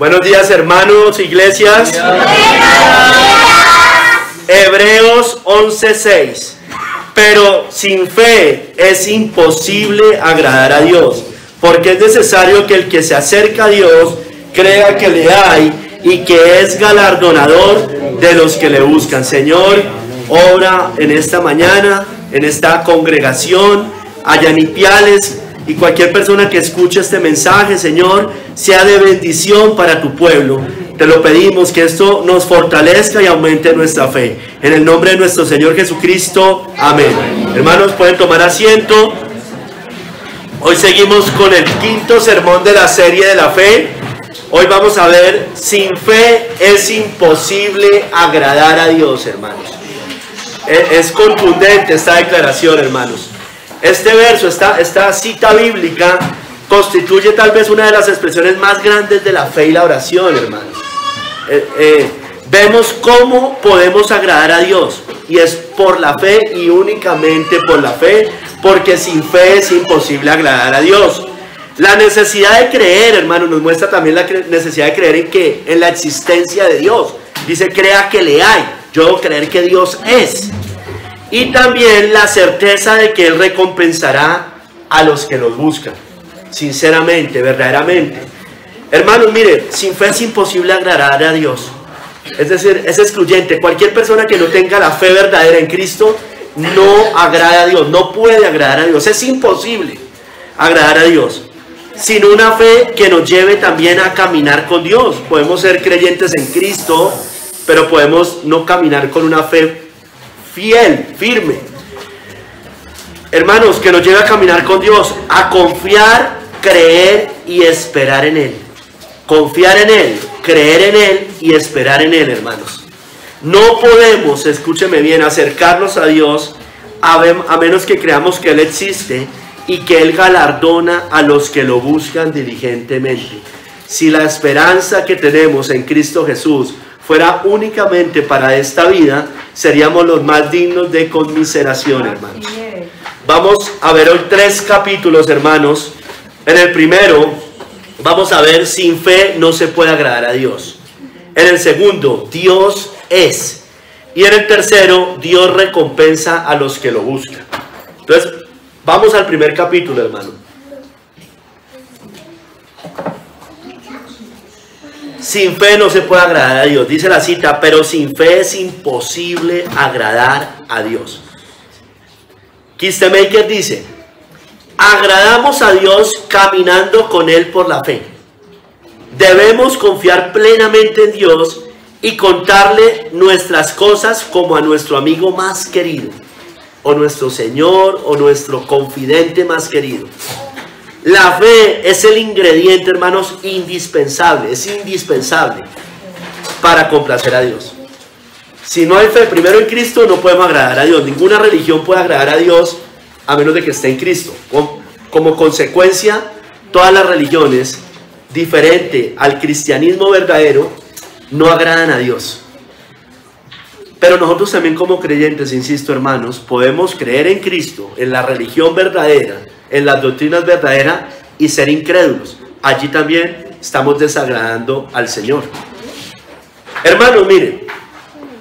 Buenos días, hermanos, iglesias. Hebreos 11:6. Pero sin fe es imposible agradar a Dios, porque es necesario que el que se acerca a Dios crea que le hay y que es galardonador de los que le buscan. Señor, obra en esta mañana, en esta congregación, allá en Ipiales, y cualquier persona que escuche este mensaje, Señor, sea de bendición para tu pueblo. Te lo pedimos, que esto nos fortalezca y aumente nuestra fe. En el nombre de nuestro Señor Jesucristo, amén. Hermanos, pueden tomar asiento. Hoy seguimos con el quinto sermón de la serie de la fe. Hoy vamos a ver, sin fe es imposible agradar a Dios, hermanos. Es contundente esta declaración, hermanos. Este verso, esta cita bíblica, constituye tal vez una de las expresiones más grandes de la fe y la oración, hermanos. Vemos cómo podemos agradar a Dios, y es por la fe y únicamente por la fe, porque sin fe es imposible agradar a Dios. La necesidad de creer, hermanos, nos muestra también la necesidad de creer en la existencia de Dios. Dice, crea que le hay. Yo debo creer que Dios es. Y también la certeza de que Él recompensará a los que los buscan, sinceramente, verdaderamente. Hermanos, mire, sin fe es imposible agradar a Dios. Es decir, es excluyente. Cualquier persona que no tenga la fe verdadera en Cristo no agrada a Dios, no puede agradar a Dios. Es imposible agradar a Dios sin una fe que nos lleve también a caminar con Dios. Podemos ser creyentes en Cristo, pero podemos no caminar con una fe fiel, firme. Hermanos, que nos lleve a caminar con Dios, a confiar, creer y esperar en Él. Confiar en Él, creer en Él y esperar en Él, hermanos. No podemos, escúcheme bien, acercarnos a Dios a menos que creamos que Él existe y que Él galardona a los que lo buscan diligentemente. Si la esperanza que tenemos en Cristo Jesús fuera únicamente para esta vida, seríamos los más dignos de conmiseración, hermanos. Vamos a ver hoy 3 capítulos, hermanos. En el primero, vamos a ver, sin fe no se puede agradar a Dios. En el segundo, Dios es. Y en el tercero, Dios recompensa a los que lo buscan. Entonces, vamos al primer capítulo, hermano. Sin fe no se puede agradar a Dios, dice la cita, pero sin fe es imposible agradar a Dios. Kistemaker dice, agradamos a Dios caminando con Él por la fe. Debemos confiar plenamente en Dios y contarle nuestras cosas como a nuestro amigo más querido, o nuestro Señor, o nuestro confidente más querido. La fe es el ingrediente, hermanos, indispensable, es indispensable para complacer a Dios. Si no hay fe primero en Cristo, no podemos agradar a Dios. Ninguna religión puede agradar a Dios a menos de que esté en Cristo. Como consecuencia, todas las religiones, diferente al cristianismo verdadero, no agradan a Dios. Pero nosotros también como creyentes, insisto, hermanos, podemos creer en Cristo, en la religión verdadera, en las doctrinas verdaderas y ser incrédulos. Allí también estamos desagradando al Señor. Hermanos, miren,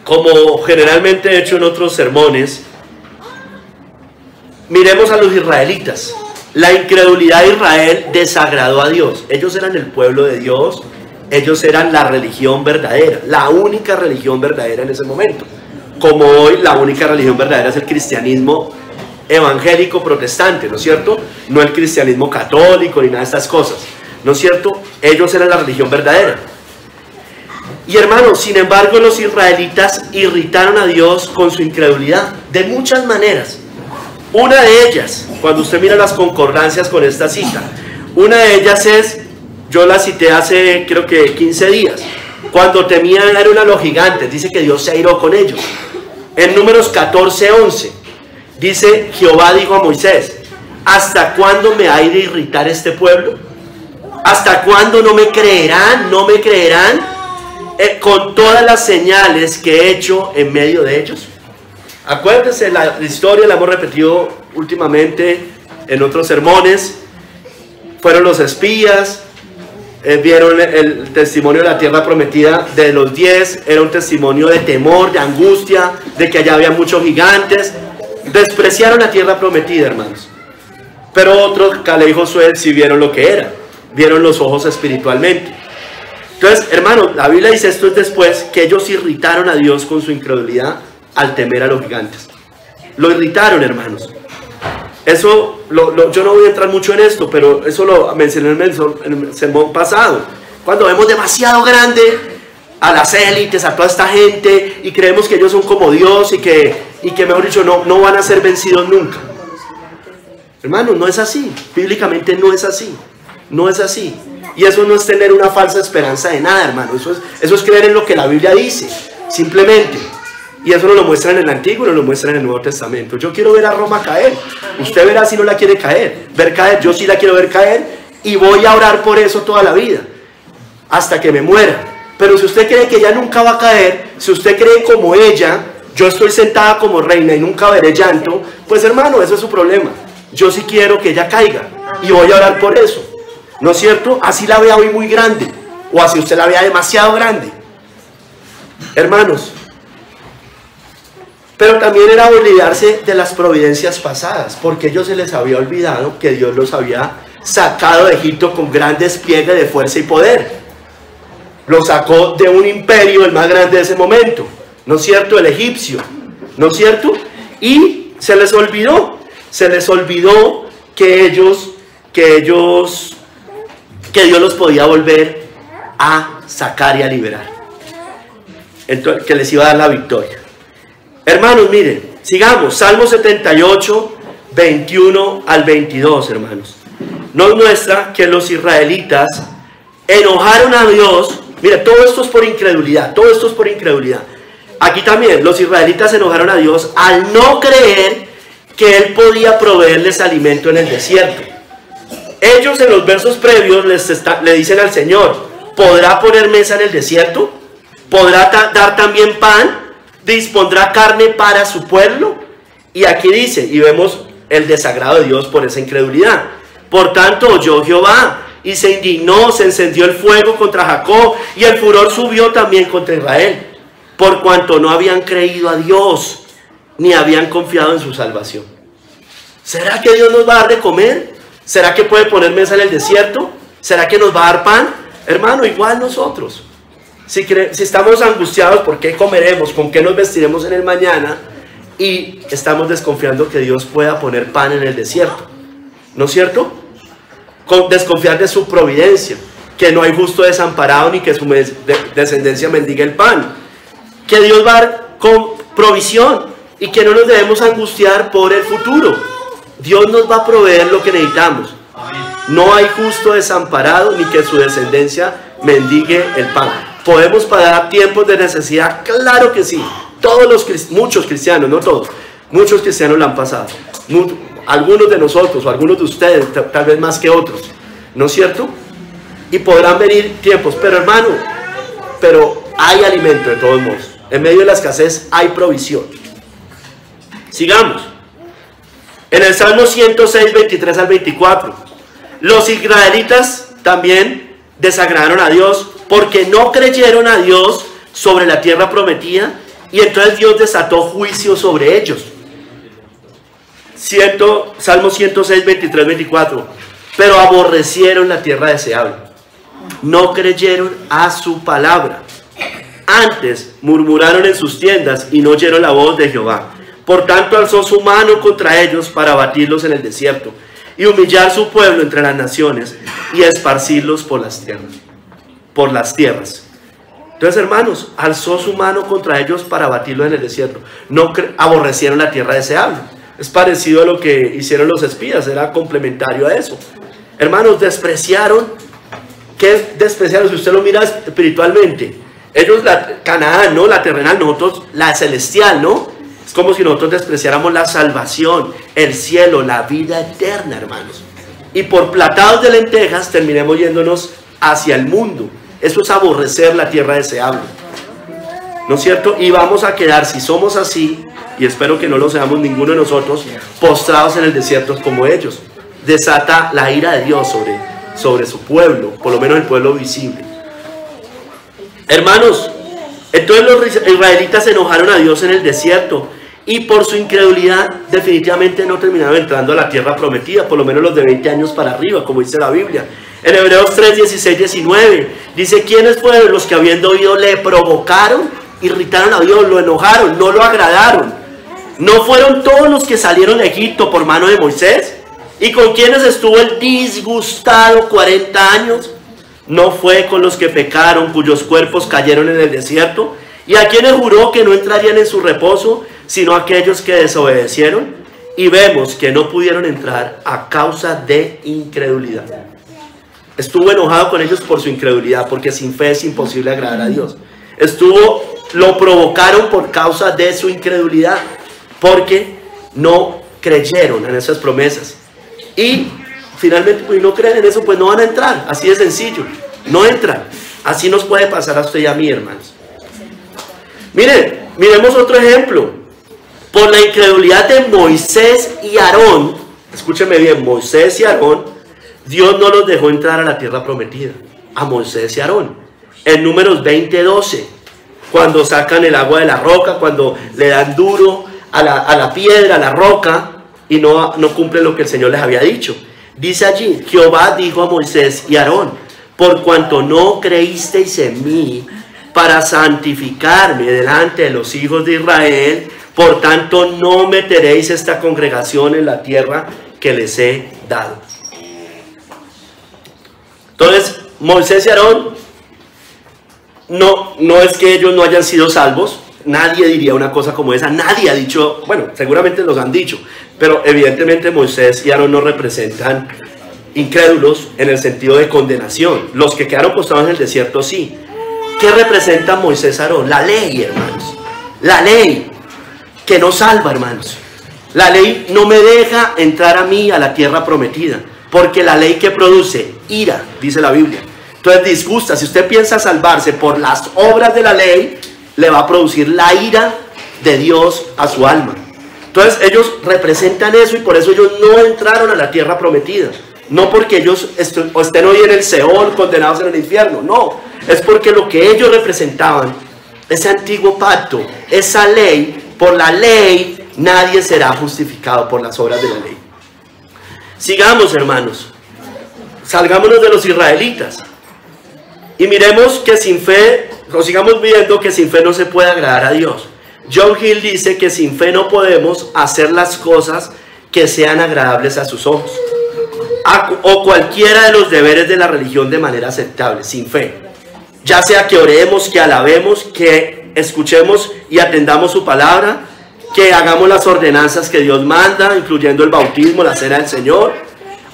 como generalmente he hecho en otros sermones, miremos a los israelitas. La incredulidad de Israel desagradó a Dios. Ellos eran el pueblo de Dios, ellos eran la religión verdadera, la única religión verdadera en ese momento. Como hoy la única religión verdadera es el cristianismo evangélico protestante, ¿no es cierto? No el cristianismo católico ni nada de estas cosas, ¿no es cierto? Ellos eran la religión verdadera. Y hermanos, sin embargo, los israelitas irritaron a Dios con su incredulidad de muchas maneras. Una de ellas, cuando usted mira las concordancias con esta cita, una de ellas es, yo la cité hace creo que 15 días, cuando temían a los gigantes, dice que Dios se airó con ellos. En Números 14:11 dice, Jehová dijo a Moisés, ¿hasta cuándo me ha de irritar este pueblo? ¿Hasta cuándo no me creerán? ¿No me creerán con todas las señales que he hecho en medio de ellos? Acuérdense, la historia la hemos repetido últimamente en otros sermones. Fueron los espías, vieron el testimonio de la tierra prometida de los 10, era un testimonio de temor, de angustia, de que allá había muchos gigantes. Despreciaron la tierra prometida, hermanos. Pero otros, Caleb y Josué, sí vieron lo que era, vieron los ojos espiritualmente. Entonces, hermanos, la Biblia dice esto es después que ellos irritaron a Dios con su incredulidad al temer a los gigantes. Lo irritaron, hermanos. Eso, yo no voy a entrar mucho en esto, pero eso lo mencioné en el sermón pasado. Cuando vemos demasiado grande a las élites, a toda esta gente, y creemos que ellos son como Dios y que mejor dicho, no van a ser vencidos nunca. Hermanos, no es así. Bíblicamente no es así. No es así. Y eso no es tener una falsa esperanza de nada, hermano. Eso es creer en lo que la Biblia dice, simplemente. Y eso nos lo muestra en el Antiguo y nos lo muestra en el Nuevo Testamento. Yo quiero ver a Roma caer. Usted verá si no la quiere ver caer. Yo sí la quiero ver caer y voy a orar por eso toda la vida, hasta que me muera. Pero si usted cree que ella nunca va a caer, si usted cree como ella, yo estoy sentada como reina y nunca veré llanto, pues hermano, eso es su problema. Yo sí quiero que ella caiga y voy a orar por eso. ¿No es cierto? Así la vea hoy muy grande, o así usted la vea demasiado grande. Hermanos, pero también era olvidarse de las providencias pasadas, porque a ellos se les había olvidado que Dios los había sacado de Egipto con gran despliegue de fuerza y poder. Los sacó de un imperio, el más grande de ese momento, ¿no es cierto? El egipcio, ¿no es cierto? Y se les olvidó que Dios los podía volver a sacar y a liberar, entonces, que les iba a dar la victoria. Hermanos, miren, sigamos, Salmo 78, 21 al 22, hermanos. Nos muestra que los israelitas enojaron a Dios. Mira, todo esto es por incredulidad, todo esto es por incredulidad. Aquí también, los israelitas enojaron a Dios al no creer que Él podía proveerles alimento en el desierto. Ellos en los versos previos le dicen al Señor, ¿podrá poner mesa en el desierto? ¿Podrá dar también pan? ¿Dispondrá carne para su pueblo? Y aquí dice, y vemos el desagrado de Dios por esa incredulidad. Por tanto oyó Jehová y se indignó, se encendió el fuego contra Jacob y el furor subió también contra Israel, por cuanto no habían creído a Dios ni habían confiado en su salvación. ¿Será que Dios nos va a dar de comer? ¿Será que puede poner mesa en el desierto? ¿Será que nos va a dar pan? Hermano, igual nosotros. Si estamos angustiados, ¿por qué comeremos? ¿Con qué nos vestiremos en el mañana? Y estamos desconfiando que Dios pueda poner pan en el desierto. ¿No es cierto? Desconfiar de su providencia, que no hay justo desamparado ni que su descendencia mendigue el pan. Que Dios va a dar con provisión y que no nos debemos angustiar por el futuro. Dios nos va a proveer lo que necesitamos. No hay justo desamparado ni que su descendencia mendigue el pan. ¿Podemos pagar tiempos de necesidad? Claro que sí. Muchos cristianos, no todos, muchos cristianos la han pasado. Algunos de nosotros o algunos de ustedes, tal vez más que otros, ¿no es cierto? Y podrán venir tiempos, pero hermano, hay alimento de todos modos. En medio de la escasez hay provisión. Sigamos. En el Salmo 106, 23 al 24, los israelitas también desagradaron a Dios porque no creyeron a Dios sobre la tierra prometida, y entonces Dios desató juicio sobre ellos. Salmo 106, 23, 24. Pero aborrecieron la tierra deseable, no creyeron a su palabra. Antes murmuraron en sus tiendas y no oyeron la voz de Jehová. Por tanto alzó su mano contra ellos para abatirlos en el desierto y humillar su pueblo entre las naciones y esparcirlos por las tierras. Entonces, hermanos, alzó su mano contra ellos para abatirlos en el desierto. No aborrecieron la tierra deseable. Es parecido a lo que hicieron los espías, era complementario a eso. Hermanos, despreciaron. ¿Qué despreciaron? Si usted lo mira espiritualmente, ellos la Canaán, ¿no? La terrenal, nosotros la celestial, ¿no? Es como si nosotros despreciáramos la salvación, el cielo, la vida eterna, hermanos. Y por platados de lentejas terminemos yéndonos hacia el mundo. Eso es aborrecer la tierra deseable, ¿no es cierto? Y vamos a quedar, si somos así, y espero que no lo seamos ninguno de nosotros, postrados en el desierto como ellos. Desata la ira de Dios sobre su pueblo, por lo menos el pueblo visible. Hermanos, entonces los israelitas se enojaron a Dios en el desierto y por su incredulidad definitivamente no terminaron entrando a la tierra prometida, por lo menos los de 20 años para arriba, como dice la Biblia. En Hebreos 3, 16, 19 dice: ¿quiénes fueron los que habiendo oído le provocaron, irritaron a Dios, lo enojaron, no lo agradaron? ¿No fueron todos los que salieron de Egipto por mano de Moisés? ¿Y con quienes estuvo el disgustado 40 años? ¿No fue con los que pecaron, cuyos cuerpos cayeron en el desierto? ¿Y a quienes juró que no entrarían en su reposo, sino a aquellos que desobedecieron? Y vemos que no pudieron entrar a causa de incredulidad. Estuvo enojado con ellos por su incredulidad, porque sin fe es imposible agradar a Dios. Lo provocaron por causa de su incredulidad, porque no creyeron en esas promesas. Y finalmente, pues no creen en eso, pues no van a entrar. Así de sencillo, no entran. Así nos puede pasar a usted y a mí, hermanos. Miren, miremos otro ejemplo. Por la incredulidad de Moisés y Aarón, escúcheme bien, Moisés y Aarón, Dios no los dejó entrar a la tierra prometida, a Moisés y Aarón. En Números 20:12, cuando sacan el agua de la roca, cuando le dan duro a la piedra, a la roca, y no cumplen lo que el Señor les había dicho. Dice allí: Jehová dijo a Moisés y Aarón: por cuanto no creísteis en mí para santificarme delante de los hijos de Israel, por tanto no meteréis esta congregación en la tierra que les he dado. Entonces, Moisés y Aarón, no es que ellos no hayan sido salvos. Nadie diría una cosa como esa. Nadie ha dicho, bueno, seguramente los han dicho, pero evidentemente Moisés y Aarón no representan incrédulos en el sentido de condenación. Los que quedaron postrados en el desierto sí. ¿Qué representa Moisés y Aarón? La ley, hermanos. La ley que no salva, hermanos. La ley no me deja entrar a mí a la tierra prometida, porque la ley que produce ira, dice la Biblia. Entonces disgusta. Si usted piensa salvarse por las obras de la ley, le va a producir la ira de Dios a su alma. Entonces ellos representan eso, y por eso ellos no entraron a la tierra prometida. No porque ellos estén hoy en el Seol, condenados en el infierno. No, es porque lo que ellos representaban, ese antiguo pacto, esa ley, por la ley nadie será justificado por las obras de la ley. Sigamos, hermanos. Salgámonos de los israelitas y miremos que sin fe, o sigamos viendo que sin fe no se puede agradar a Dios. John Hill dice que sin fe no podemos hacer las cosas que sean agradables a sus ojos, o cualquiera de los deberes de la religión de manera aceptable, sin fe. Ya sea que oremos, que alabemos, que escuchemos y atendamos su palabra, que hagamos las ordenanzas que Dios manda, incluyendo el bautismo, la cena del Señor,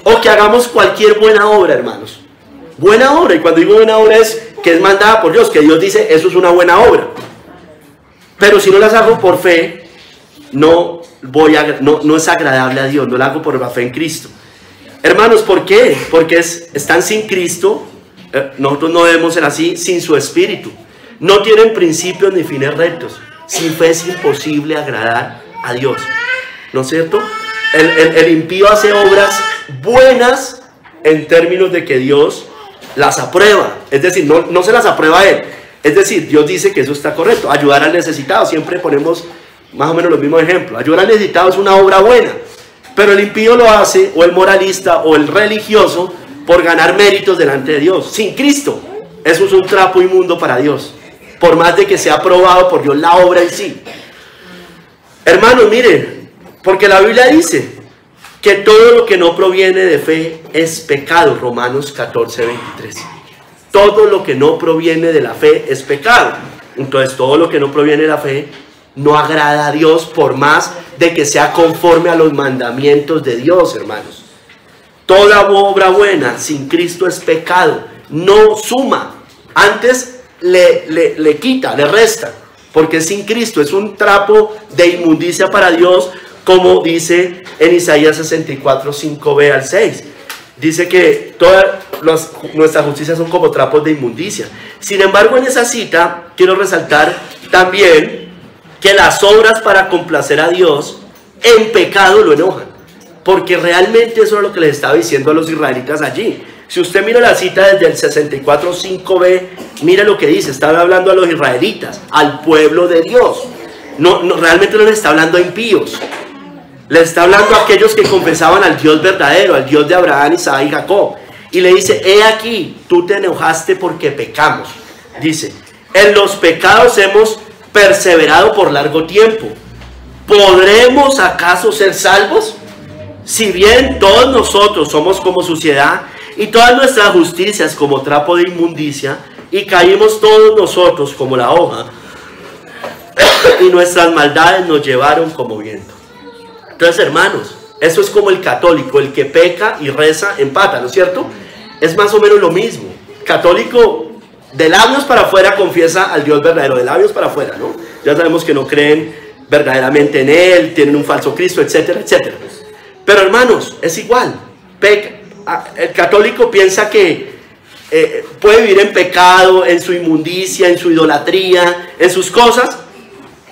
o que hagamos cualquier buena obra, hermanos. Buena obra, y cuando digo buena obra es que es mandada por Dios, que Dios dice eso es una buena obra. Pero si no las hago por fe, no es agradable a Dios, no la hago por la fe en Cristo. Hermanos, ¿por qué? Porque están sin Cristo. Nosotros no debemos ser así, sin su Espíritu. No tienen principios ni fines rectos. Sin fe es imposible agradar a Dios, ¿no es cierto? El impío hace obras buenas en términos de que Dios las aprueba. Es decir, no se las aprueba a él. Es decir, Dios dice que eso está correcto. Ayudar al necesitado, siempre ponemos más o menos los mismos ejemplos. Ayudar al necesitado es una obra buena, pero el impío lo hace, o el moralista o el religioso, por ganar méritos delante de Dios. Sin Cristo, eso es un trapo inmundo para Dios, por más de que sea aprobado por Dios la obra en sí. Hermanos, miren, porque la Biblia dice que todo lo que no proviene de fe es pecado. Romanos 14, 23. Todo lo que no proviene de la fe es pecado. Entonces todo lo que no proviene de la fe no agrada a Dios, por más de que sea conforme a los mandamientos de Dios, hermanos. Toda obra buena sin Cristo es pecado. No suma, antes le quita, le resta, porque sin Cristo es un trapo de inmundicia para Dios, como dice en Isaías 64, 5b al 6. Dice que todas nuestras justicias son como trapos de inmundicia. Sin embargo, en esa cita quiero resaltar también que las obras para complacer a Dios en pecado lo enojan, porque realmente eso es lo que les estaba diciendo a los israelitas allí. Si usted mira la cita desde el 64:5b, mire lo que dice. Está hablando a los israelitas, al pueblo de Dios. Realmente no le está hablando a impíos. Le está hablando a aquellos que confesaban al Dios verdadero, al Dios de Abraham, Isaac y Jacob. Y le dice, he aquí, tú te enojaste porque pecamos. Dice, en los pecados hemos perseverado por largo tiempo. ¿Podremos acaso ser salvos? Si bien todos nosotros somos como suciedad, y todas nuestras justicias como trapo de inmundicia, y caímos todos nosotros como la hoja, y nuestras maldades nos llevaron como viento. Entonces, hermanos, eso es como el católico, el que peca y reza empata, ¿no es cierto? Es más o menos lo mismo. Católico, de labios para afuera confiesa al Dios verdadero, de labios para afuera, ¿no? Ya sabemos que no creen verdaderamente en Él, tienen un falso Cristo, etcétera, etcétera. Pero hermanos, es igual. El católico piensa que puede vivir en pecado, en su inmundicia, en su idolatría, en sus cosas,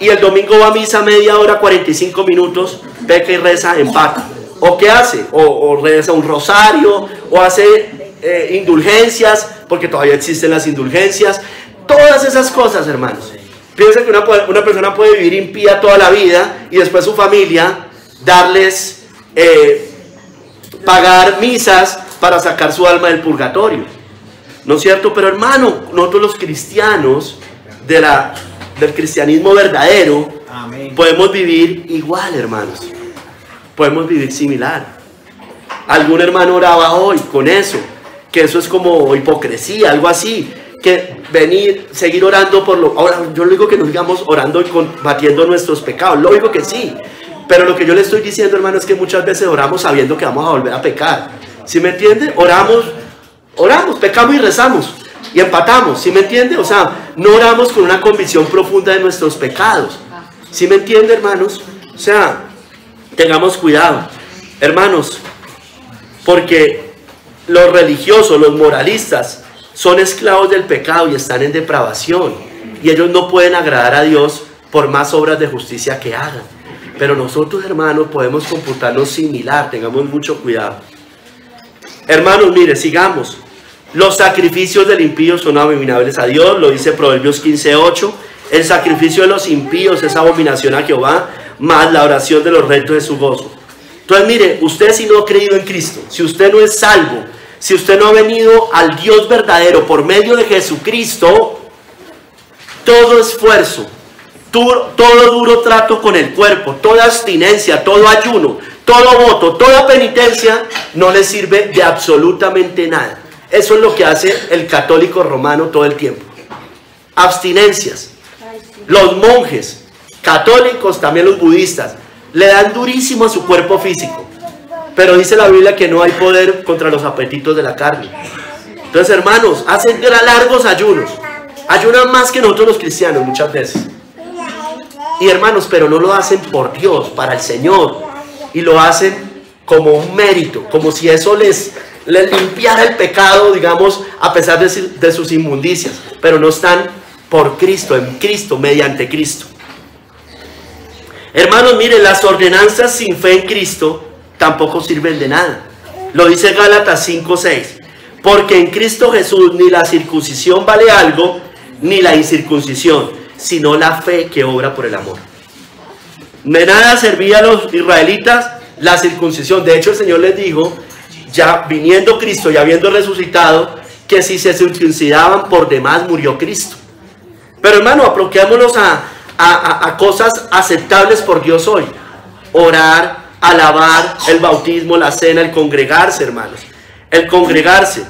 y el domingo va a misa media hora, 45 minutos, peca y reza, empata. ¿O qué hace? O reza un rosario, o hace indulgencias, porque todavía existen las indulgencias. Todas esas cosas, hermanos. Piensa que una persona puede vivir impía toda la vida y después su familia darles pagar misas para sacar su alma del purgatorio, ¿no es cierto? Pero hermano, nosotros los cristianos del cristianismo verdadero, amén, podemos vivir igual, hermanos. Podemos vivir similar. Algún hermano oraba hoy con eso, que eso es como hipocresía, algo así, que seguir orando por lo... Ahora, yo no digo que nos digamos orando y combatiendo nuestros pecados, lo digo que sí. Pero lo que yo le estoy diciendo, hermano, es que muchas veces oramos sabiendo que vamos a volver a pecar. ¿Sí me entiende? Oramos, pecamos y rezamos. Y empatamos. ¿Sí me entiende? O sea, no oramos con una convicción profunda de nuestros pecados. ¿Sí me entiende, hermanos? O sea, tengamos cuidado, hermanos, porque los religiosos, los moralistas, son esclavos del pecado y están en depravación. Y ellos no pueden agradar a Dios por más obras de justicia que hagan. Pero nosotros, hermanos, podemos comportarnos similar. Tengamos mucho cuidado. Hermanos, mire, sigamos. Los sacrificios del impío son abominables a Dios. Lo dice Proverbios 15:8. El sacrificio de los impíos es abominación a Jehová, más la oración de los rectos es su gozo. Entonces, mire, usted si no ha creído en Cristo, si usted no es salvo, si usted no ha venido al Dios verdadero por medio de Jesucristo, todo esfuerzo, todo duro trato con el cuerpo, toda abstinencia, todo ayuno, todo voto, toda penitencia no le sirve de absolutamente nada. Eso es lo que hace el católico romano todo el tiempo. Abstinencias. Los monjes católicos, también los budistas, le dan durísimo a su cuerpo físico. Pero dice la Biblia que no hay poder contra los apetitos de la carne. Entonces, hermanos, hacen largos ayunos. Ayunan más que nosotros los cristianos muchas veces. Y hermanos, pero no lo hacen por Dios, para el Señor. Y lo hacen como un mérito, como si eso les limpiara el pecado, digamos, a pesar de sus inmundicias. Pero no están por Cristo, en Cristo, mediante Cristo. Hermanos, miren, las ordenanzas sin fe en Cristo tampoco sirven de nada. Lo dice Gálatas 5:6. Porque en Cristo Jesús ni la circuncisión vale algo, ni la incircuncisión, sino la fe que obra por el amor. De nada servía a los israelitas la circuncisión. De hecho, el Señor les dijo, ya viniendo Cristo y habiendo resucitado, que si se circuncidaban por demás murió Cristo. Pero hermano, apropiémonos a cosas aceptables por Dios hoy. Orar, alabar, el bautismo, la cena, el congregarse, hermanos. El congregarse.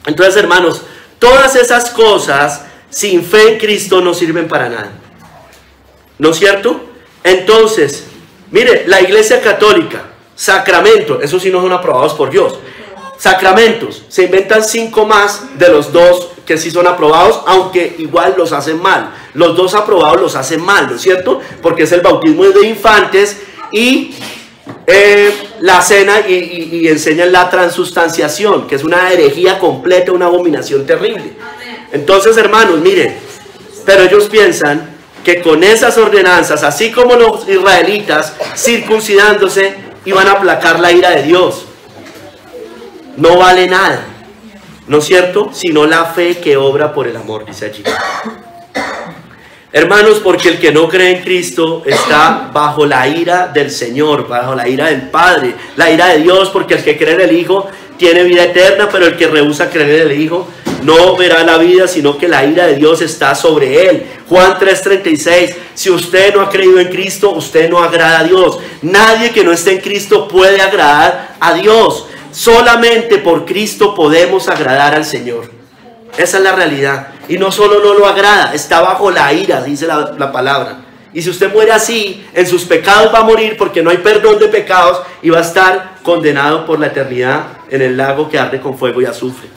Entonces, hermanos, todas esas cosas sin fe en Cristo no sirven para nada. ¿No es cierto? Entonces, mire, la Iglesia Católica, sacramentos, esos sí no son aprobados por Dios. Sacramentos, se inventan 5 más de los 2 que sí son aprobados, aunque igual los hacen mal. Los 2 aprobados los hacen mal, ¿no es cierto? Porque es el bautismo de infantes y la cena y enseñan la transustanciación, que es una herejía completa, una abominación terrible. Entonces, hermanos, miren, pero ellos piensan que con esas ordenanzas, así como los israelitas circuncidándose, iban a aplacar la ira de Dios. No vale nada. ¿no es cierto? Sino la fe que obra por el amor, dice allí. Hermanos, porque el que no cree en Cristo está bajo la ira del Señor, bajo la ira del Padre, la ira de Dios, porque el que cree en el Hijo tiene vida eterna, pero el que rehúsa creer en el Hijo no verá la vida, sino que la ira de Dios está sobre él. Juan 3:36, si usted no ha creído en Cristo, usted no agrada a Dios. Nadie que no esté en Cristo puede agradar a Dios. Solamente por Cristo podemos agradar al Señor. Esa es la realidad. Y no solo no lo agrada, está bajo la ira, dice la palabra. Y si usted muere así, en sus pecados va a morir, porque no hay perdón de pecados, y va a estar condenado por la eternidad en el lago que arde con fuego y azufre.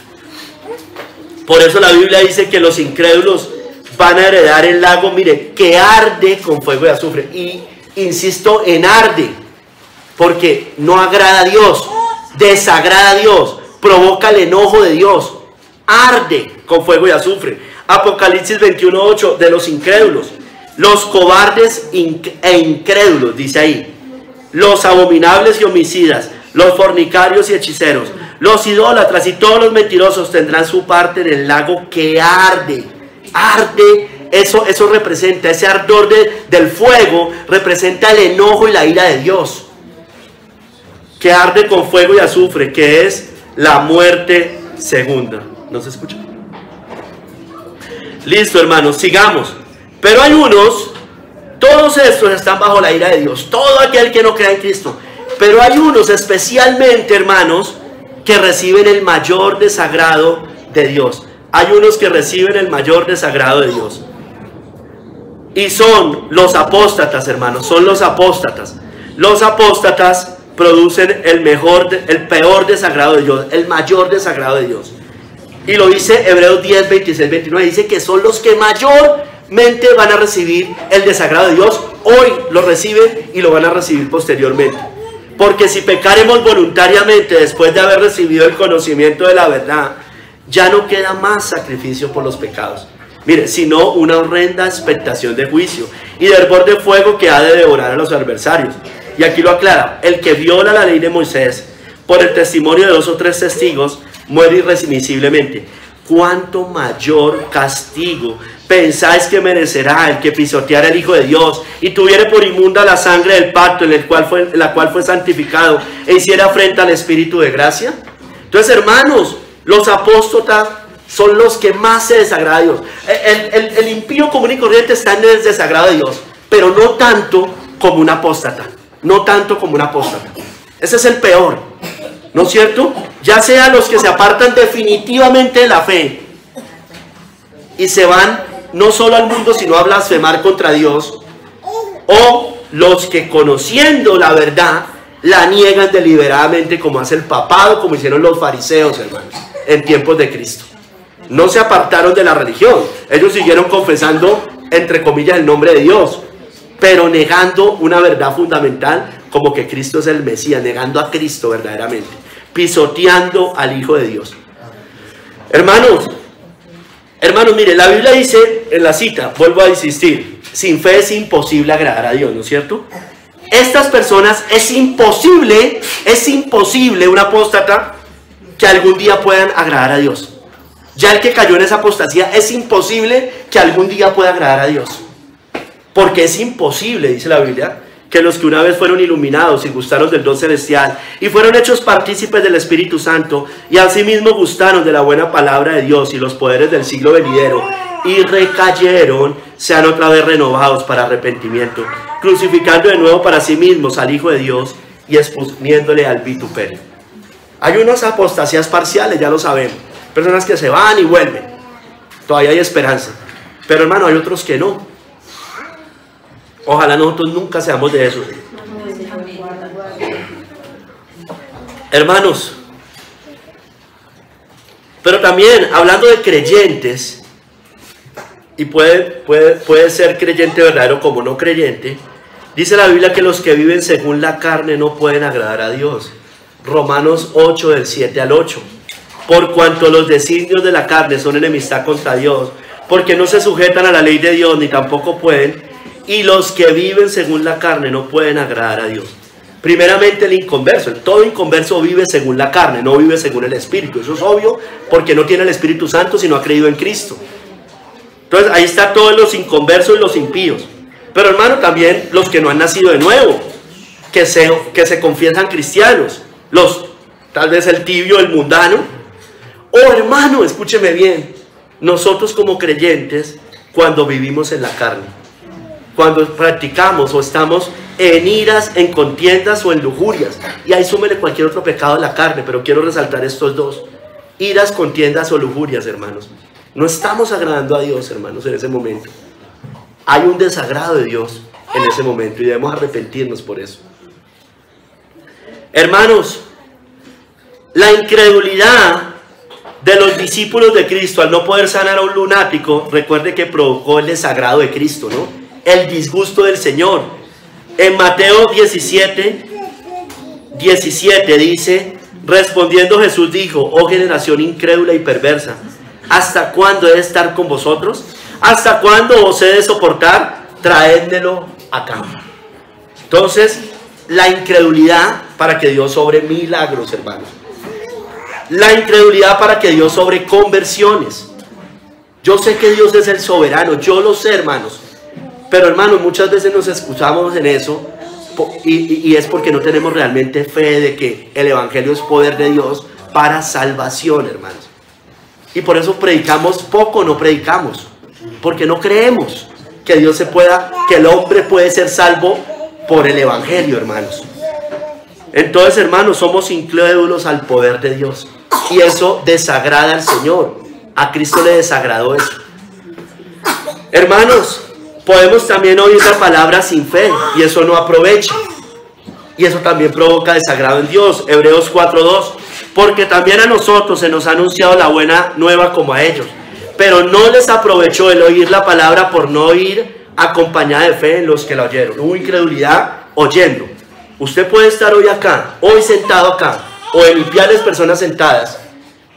Por eso la Biblia dice que los incrédulos van a heredar el lago, mire, que arde con fuego y azufre. Y insisto en arde, porque no agrada a Dios, desagrada a Dios, provoca el enojo de Dios. Arde con fuego y azufre. Apocalipsis 21:8, de los incrédulos, los cobardes e incrédulos, dice ahí, los abominables y homicidas, los fornicarios y hechiceros, los idólatras y todos los mentirosos tendrán su parte en el lago que arde. Arde, eso representa, ese ardor del fuego representa el enojo y la ira de Dios, que arde con fuego y azufre, que es la muerte segunda. ¿No se escucha? Listo, hermanos, sigamos. Pero hay unos, todos estos están bajo la ira de Dios, todo aquel que no crea en Cristo. Pero hay unos especialmente, hermanos, que reciben el mayor desagrado de Dios. Hay unos que reciben el mayor desagrado de Dios. Y son los apóstatas, hermanos, son los apóstatas. Los apóstatas producen el peor desagrado de Dios, el mayor desagrado de Dios. Y lo dice Hebreos 10, 26, 29, dice que son los que mayormente van a recibir el desagrado de Dios. Hoy lo reciben y lo van a recibir posteriormente. Porque si pecaremos voluntariamente después de haber recibido el conocimiento de la verdad, ya no queda más sacrificio por los pecados. Mire, sino una horrenda expectación de juicio y de hervor de fuego que ha de devorar a los adversarios. Y aquí lo aclara: el que viola la ley de Moisés por el testimonio de 2 o 3 testigos muere irremisiblemente. ¿Cuánto mayor castigo pensáis que merecerá el que pisoteara el Hijo de Dios y tuviere por inmunda la sangre del pacto en la cual fue santificado e hiciera afrenta al Espíritu de gracia? Entonces, hermanos, los apóstatas son los que más se desagrada a Dios. El impío común y corriente está en el desagrado de Dios, pero no tanto como un apóstata. No tanto como un apóstata. Ese es el peor, ¿no es cierto? Ya sea los que se apartan definitivamente de la fe y se van no solo al mundo, sino a blasfemar contra Dios, o los que, conociendo la verdad, la niegan deliberadamente, como hace el papado, como hicieron los fariseos, hermanos, en tiempos de Cristo. No se apartaron de la religión, ellos siguieron confesando, entre comillas, el nombre de Dios, pero negando una verdad fundamental, como que Cristo es el Mesías, negando a Cristo verdaderamente, pisoteando al Hijo de Dios. Hermanos, mire, la Biblia dice en la cita, vuelvo a insistir, sin fe es imposible agradar a Dios, ¿no es cierto? Estas personas es imposible, un apóstata, que algún día puedan agradar a Dios. Ya el que cayó en esa apostasía, es imposible que algún día pueda agradar a Dios. Porque es imposible, dice la Biblia, que los que una vez fueron iluminados y gustaron del don celestial y fueron hechos partícipes del Espíritu Santo y asimismo gustaron de la buena palabra de Dios y los poderes del siglo venidero y recayeron, sean otra vez renovados para arrepentimiento, crucificando de nuevo para sí mismos al Hijo de Dios y exponiéndole al vituperio. Hay unas apostasías parciales, ya lo sabemos, personas que se van y vuelven, todavía hay esperanza, pero hermano, hay otros que no. Ojalá nosotros nunca seamos de esos. Hermanos, pero también hablando de creyentes, y puede ser creyente verdadero como no creyente, dice la Biblia que los que viven según la carne no pueden agradar a Dios. Romanos 8, del 7 al 8. Por cuanto los designios de la carne son enemistad contra Dios, porque no se sujetan a la ley de Dios, ni tampoco pueden, y los que viven según la carne no pueden agradar a Dios. Primeramente el inconverso. Todo inconverso vive según la carne, no vive según el Espíritu. Eso es obvio porque no tiene el Espíritu Santo sino ha creído en Cristo. Entonces ahí está todos los inconversos y los impíos. Pero hermano, también los que no han nacido de nuevo, que se confiesan cristianos, tal vez el tibio, el mundano. Oh hermano, escúcheme bien, nosotros como creyentes, cuando vivimos en la carne, cuando practicamos o estamos en iras, en contiendas o en lujurias, y ahí súmele cualquier otro pecado de la carne, pero quiero resaltar estos dos: iras, contiendas o lujurias, hermanos. No estamos agradando a Dios, hermanos, en ese momento. Hay un desagrado de Dios en ese momento y debemos arrepentirnos por eso. Hermanos, la incredulidad de los discípulos de Cristo al no poder sanar a un lunático, recuerde que provocó el desagrado de Cristo, ¿no? El disgusto del Señor. En Mateo 17 dice: respondiendo Jesús dijo: oh generación incrédula y perversa, ¿hasta cuándo he de estar con vosotros? ¿Hasta cuándo os he de soportar? Traédmelo acá. Entonces, la incredulidad para que Dios obre milagros, hermanos. La incredulidad para que Dios obre conversiones. Yo sé que Dios es el soberano, yo lo sé, hermanos. Pero hermanos, muchas veces nos excusamos en eso y es porque no tenemos realmente fe de que el evangelio es poder de Dios para salvación, hermanos. Y por eso predicamos poco, no predicamos, porque no creemos que que el hombre puede ser salvo por el evangelio, hermanos. Entonces, hermanos, somos incrédulos al poder de Dios y eso desagrada al Señor. A Cristo le desagradó eso. Hermanos, podemos también oír la palabra sin fe y eso no aprovecha. Y eso también provoca desagrado en Dios. Hebreos 4:2. Porque también a nosotros se nos ha anunciado la buena nueva como a ellos. Pero no les aprovechó el oír la palabra por no ir acompañada de fe en los que la oyeron. Hubo incredulidad oyendo. Usted puede estar hoy acá, hoy sentado acá, o en limpiarles personas sentadas,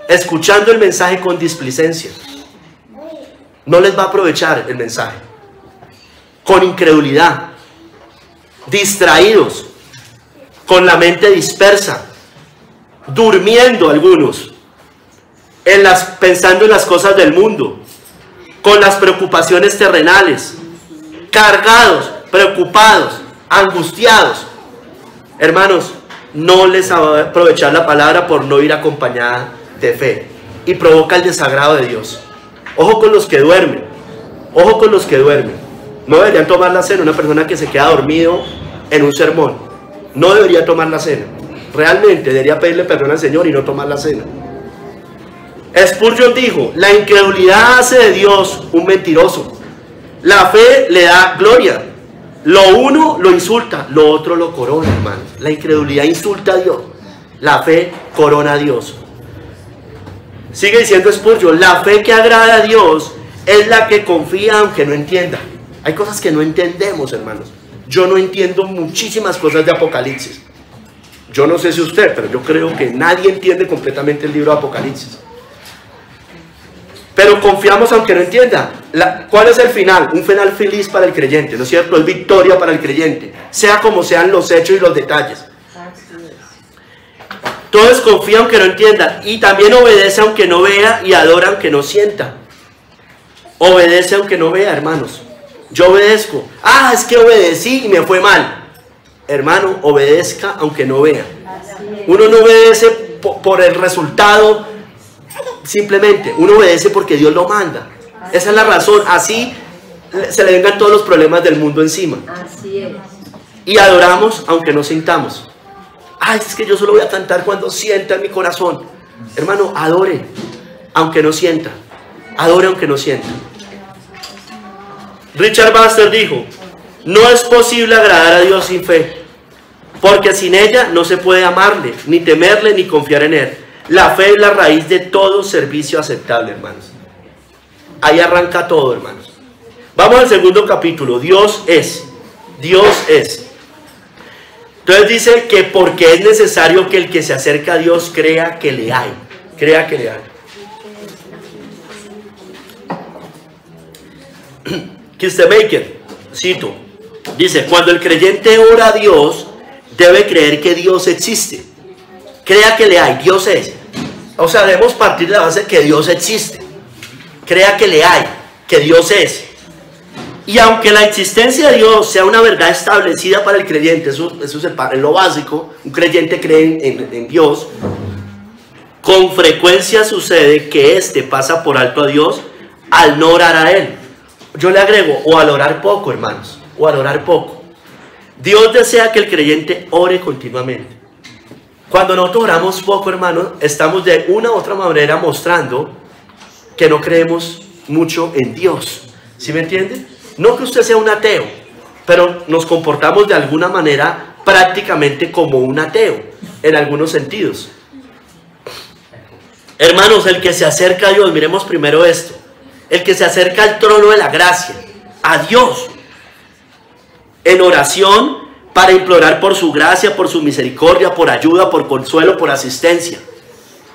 escuchando el mensaje con displicencia. No les va a aprovechar el mensaje. Con incredulidad, distraídos, con la mente dispersa, durmiendo algunos, pensando en las cosas del mundo, con las preocupaciones terrenales, cargados, preocupados, angustiados. Hermanos, no les va a aprovechar la palabra por no ir acompañada de fe y provoca el desagrado de Dios. Ojo con los que duermen, ojo con los que duermen. No deberían tomar la cena. Una persona que se queda dormido en un sermón no debería tomar la cena. Realmente debería pedirle perdón al Señor y no tomar la cena. Spurgeon dijo: la incredulidad hace de Dios un mentiroso. La fe le da gloria. Lo uno lo insulta, lo otro lo corona, hermanos. La incredulidad insulta a Dios, la fe corona a Dios. Sigue diciendo Spurgeon: la fe que agrada a Dios es la que confía aunque no entienda. Hay cosas que no entendemos, hermanos. Yo no entiendo muchísimas cosas de Apocalipsis. Yo no sé si usted, pero yo creo que nadie entiende completamente el libro de Apocalipsis. Pero confiamos aunque no entienda. ¿Cuál es el final? Un final feliz para el creyente, ¿no es cierto? Es victoria para el creyente, sea como sean los hechos y los detalles. Entonces confía aunque no entienda y también obedece aunque no vea y adora aunque no sienta. Obedece aunque no vea, hermanos. Yo obedezco. Ah, es que obedecí y me fue mal. Hermano, obedezca aunque no vea. Uno no obedece por el resultado, simplemente. Uno obedece porque Dios lo manda. Esa es la razón. Así se le vengan todos los problemas del mundo encima. Así es. Y adoramos aunque no sintamos. Ay, es que yo solo voy a cantar cuando sienta en mi corazón. Hermano, adore aunque no sienta. Adore aunque no sienta. Richard Baxter dijo: no es posible agradar a Dios sin fe, porque sin ella no se puede amarle, ni temerle, ni confiar en Él. La fe es la raíz de todo servicio aceptable, hermanos. Ahí arranca todo, hermanos. Vamos al segundo capítulo. Dios es. Dios es. Entonces dice que porque es necesario que el que se acerca a Dios crea que le hay. Crea que le hay. Kistemaker, cito, dice: cuando el creyente ora a Dios, debe creer que Dios existe. Crea que le hay, Dios es. O sea, debemos partir de la base de que Dios existe. Crea que le hay, que Dios es. Y aunque la existencia de Dios sea una verdad establecida para el creyente, eso es lo básico, un creyente cree en Dios, con frecuencia sucede que éste pasa por alto a Dios al no orar a Él. Yo le agrego, o al orar poco, hermanos, o al orar poco. Dios desea que el creyente ore continuamente. Cuando nosotros oramos poco, hermanos, estamos de una u otra manera mostrando que no creemos mucho en Dios. ¿Sí me entiende? No que usted sea un ateo, pero nos comportamos de alguna manera prácticamente como un ateo, en algunos sentidos. Hermanos, el que se acerca a Dios, miremos primero esto, el que se acerca al trono de la gracia, a Dios, en oración para implorar por su gracia, por su misericordia, por ayuda, por consuelo, por asistencia.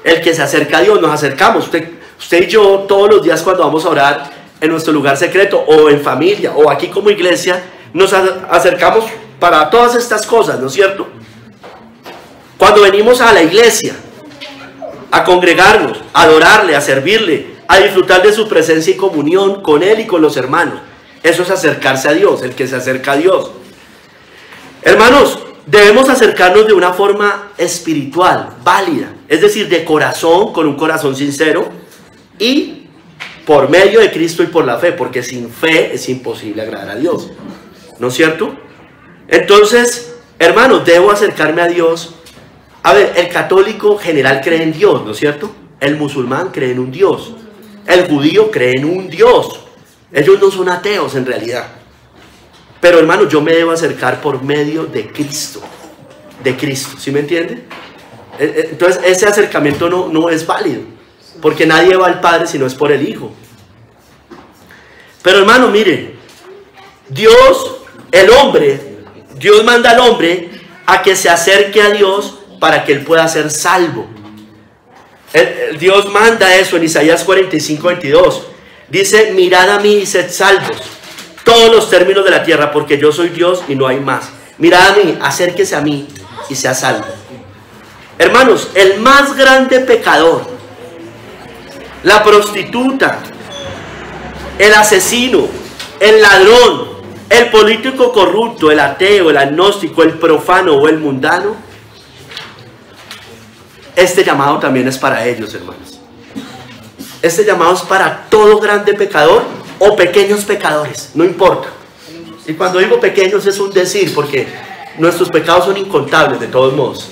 El que se acerca a Dios, nos acercamos, usted y yo todos los días cuando vamos a orar en nuestro lugar secreto, o en familia, o aquí como iglesia, nos acercamos para todas estas cosas, ¿no es cierto? Cuando venimos a la iglesia, a congregarnos, a adorarle, a servirle, a disfrutar de su presencia y comunión con Él y con los hermanos, eso es acercarse a Dios, el que se acerca a Dios. Hermanos, debemos acercarnos de una forma espiritual, válida, es decir, de corazón, con un corazón sincero, y por medio de Cristo y por la fe, porque sin fe es imposible agradar a Dios, ¿no es cierto? Entonces, hermanos, debo acercarme a Dios. A ver, el católico general cree en Dios, ¿no es cierto? El musulmán cree en un Dios, el judío cree en un Dios. Ellos no son ateos en realidad. Pero hermanos, yo me debo acercar por medio de Cristo, ¿sí me entiende? Entonces ese acercamiento no es válido, porque nadie va al Padre si no es por el Hijo. Pero hermano, miren, Dios manda al hombre a que se acerque a Dios para que él pueda ser salvo. Dios manda eso en Isaías 45:22. Dice, mirad a mí y sed salvos, todos los términos de la tierra, porque yo soy Dios y no hay más. Mirad a mí, acérquese a mí y sea salvo. Hermanos, el más grande pecador, la prostituta, el asesino, el ladrón, el político corrupto, el ateo, el agnóstico, el profano o el mundano, este llamado también es para ellos, hermanos. Este llamado es para todo grande pecador o pequeños pecadores, no importa. Y cuando digo pequeños es un decir, porque nuestros pecados son incontables de todos modos,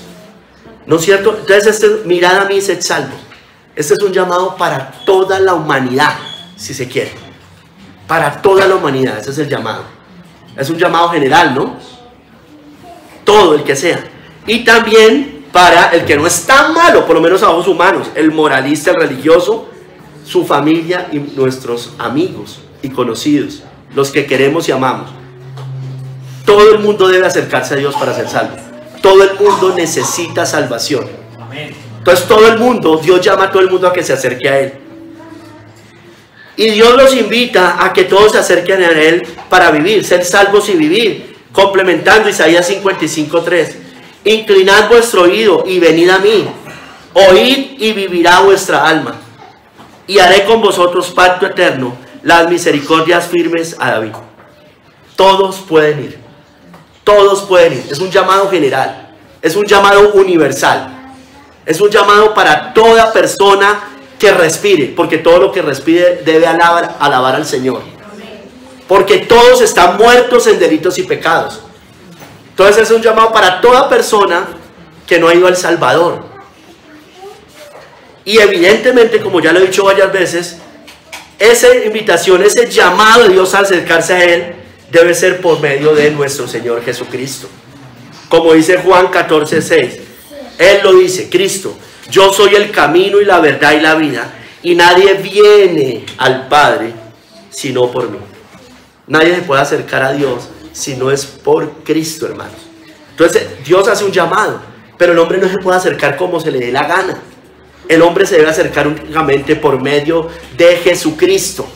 ¿no es cierto? Entonces, mirad a mí y sed salvos. Este es un llamado para toda la humanidad, si se quiere. Para toda la humanidad, ese es el llamado. Es un llamado general, ¿no? Todo el que sea. Y también para el que no es tan malo, por lo menos a ojos humanos, el moralista, el religioso, su familia y nuestros amigos y conocidos, los que queremos y amamos. Todo el mundo debe acercarse a Dios para ser salvo. Todo el mundo necesita salvación. Entonces todo el mundo, Dios llama a todo el mundo a que se acerque a Él. Y Dios los invita a que todos se acerquen a Él para vivir, ser salvos y vivir. Complementando Isaías 55:3. Inclinad vuestro oído y venid a mí. Oíd y vivirá vuestra alma. Y haré con vosotros pacto eterno, las misericordias firmes a David. Todos pueden ir. Todos pueden ir. Es un llamado general. Es un llamado universal. Es un llamado para toda persona que respire, porque todo lo que respire debe alabar al Señor. Porque todos están muertos en delitos y pecados. Entonces es un llamado para toda persona que no ha ido al Salvador. Y evidentemente, como ya lo he dicho varias veces, esa invitación, ese llamado de Dios a acercarse a Él, debe ser por medio de nuestro Señor Jesucristo. Como dice Juan 14:6, Él lo dice, Cristo, yo soy el camino y la verdad y la vida, y nadie viene al Padre sino por mí. Nadie se puede acercar a Dios si no es por Cristo, hermanos. Entonces Dios hace un llamado, pero el hombre no se puede acercar como se le dé la gana. El hombre se debe acercar únicamente por medio de Jesucristo.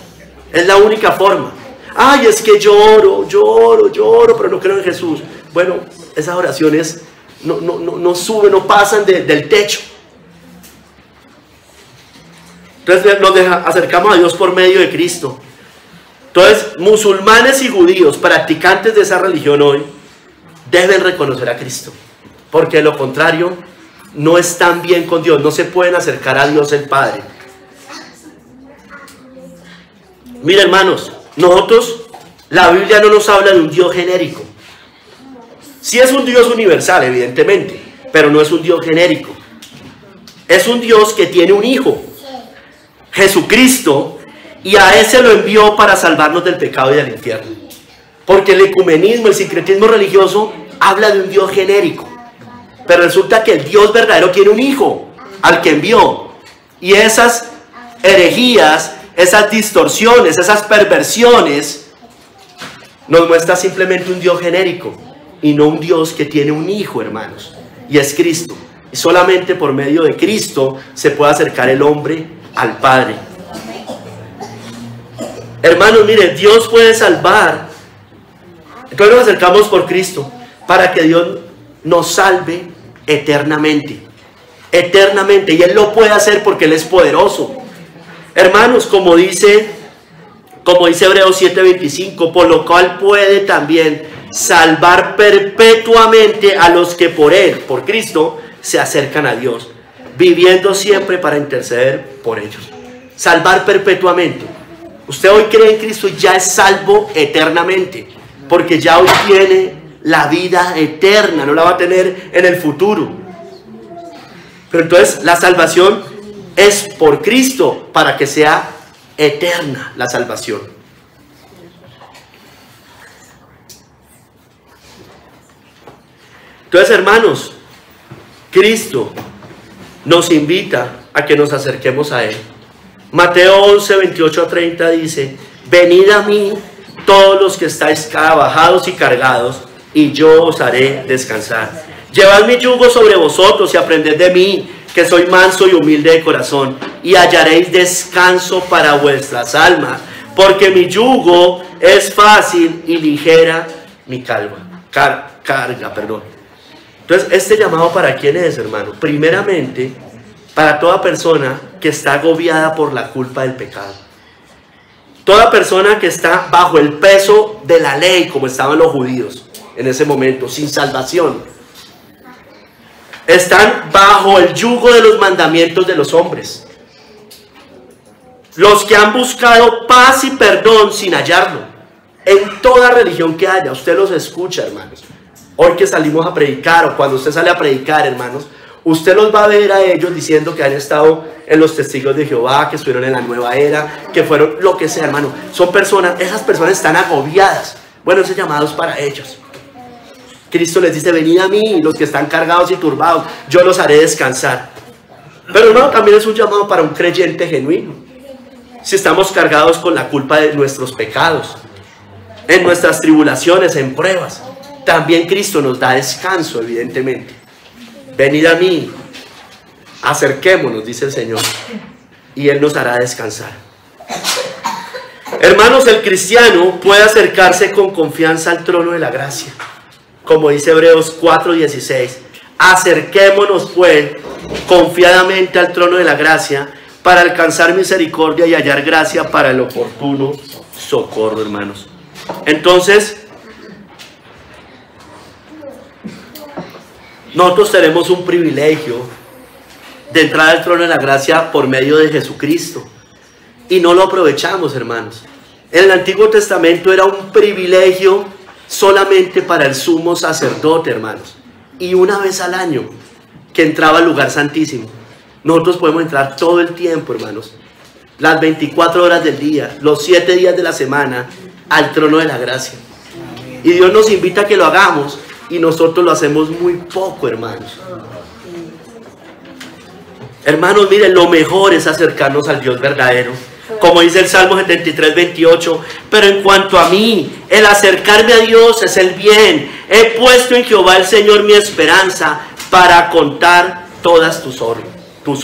Es la única forma. Ay, es que lloro, pero no creo en Jesús. bueno, esas oraciones no suben, no pasan del techo. Entonces nos acercamos a Dios por medio de Cristo. Entonces, musulmanes y judíos, practicantes de esa religión hoy, deben reconocer a Cristo, porque de lo contrario, no están bien con Dios, no se pueden acercar a Dios el Padre. Mira, hermanos, nosotros, la Biblia no nos habla de un Dios genérico. Sí es un Dios universal, evidentemente, pero no es un Dios genérico. Es un Dios que tiene un Hijo, Jesucristo, y a ese lo envió para salvarnos del pecado y del infierno. Porque el ecumenismo, el sincretismo religioso, habla de un Dios genérico. Pero resulta que el Dios verdadero tiene un Hijo al que envió. Y esas herejías, esas distorsiones, esas perversiones, nos muestra simplemente un Dios genérico y no un Dios que tiene un Hijo, hermanos. Y es Cristo. Y solamente por medio de Cristo se puede acercar el hombre al Padre. Hermanos, mire, Dios puede salvar. Entonces nos acercamos por Cristo para que Dios nos salve eternamente. Eternamente. Y Él lo puede hacer porque Él es poderoso. Hermanos, como dice Hebreos 7:25, por lo cual puede también salvar perpetuamente a los que por Él, por Cristo, se acercan a Dios, viviendo siempre para interceder por ellos. Salvar perpetuamente. Usted hoy cree en Cristo y ya es salvo eternamente, porque ya hoy tiene la vida eterna, no la va a tener en el futuro. Pero entonces la salvación es por Cristo, para que sea eterna la salvación. Entonces, hermanos, Cristo nos invita a que nos acerquemos a Él. Mateo 11, 28 a 30 dice: venid a mí todos los que estáis trabajados y cargados, y yo os haré descansar. Llevad mi yugo sobre vosotros y aprended de mí, que soy manso y humilde de corazón, y hallaréis descanso para vuestras almas, porque mi yugo es fácil y ligera mi carga. Entonces, este llamado, ¿para quién es, hermano? Primeramente, para toda persona que está agobiada por la culpa del pecado. Toda persona que está bajo el peso de la ley, como estaban los judíos en ese momento, sin salvación. Están bajo el yugo de los mandamientos de los hombres. Los que han buscado paz y perdón sin hallarlo. En toda religión que haya, usted los escucha, hermanos. Hoy que salimos a predicar, o cuando usted sale a predicar, hermanos, usted los va a ver a ellos diciendo que han estado en los testigos de Jehová, que estuvieron en la nueva era, que fueron lo que sea, hermano. Son personas, esas personas están agobiadas. Bueno, ese llamado es para ellos. Cristo les dice: venid a mí, los que están cargados y turbados, yo los haré descansar. Pero no, también es un llamado para un creyente genuino. Si estamos cargados con la culpa de nuestros pecados, en nuestras tribulaciones, en pruebas, también Cristo nos da descanso, evidentemente. Venid a mí, acerquémonos, dice el Señor, y Él nos hará descansar. Hermanos, el cristiano puede acercarse con confianza al trono de la gracia. Como dice Hebreos 4:16, acerquémonos pues confiadamente al trono de la gracia para alcanzar misericordia y hallar gracia para el oportuno socorro, hermanos. Entonces, nosotros tenemos un privilegio de entrar al trono de la gracia por medio de Jesucristo y no lo aprovechamos, hermanos. En el Antiguo Testamento era un privilegio solamente para el sumo sacerdote, hermanos, y una vez al año que entraba al lugar santísimo. Nosotros podemos entrar todo el tiempo, hermanos, las 24 horas del día, los 7 días de la semana, al trono de la gracia. Y Dios nos invita a que lo hagamos, y nosotros lo hacemos muy poco, hermanos. Hermanos, miren, lo mejor es acercarnos al Dios verdadero. Como dice el Salmo 73:28, pero en cuanto a mí, el acercarme a Dios es el bien. He puesto en Jehová el Señor mi esperanza para contar todas tus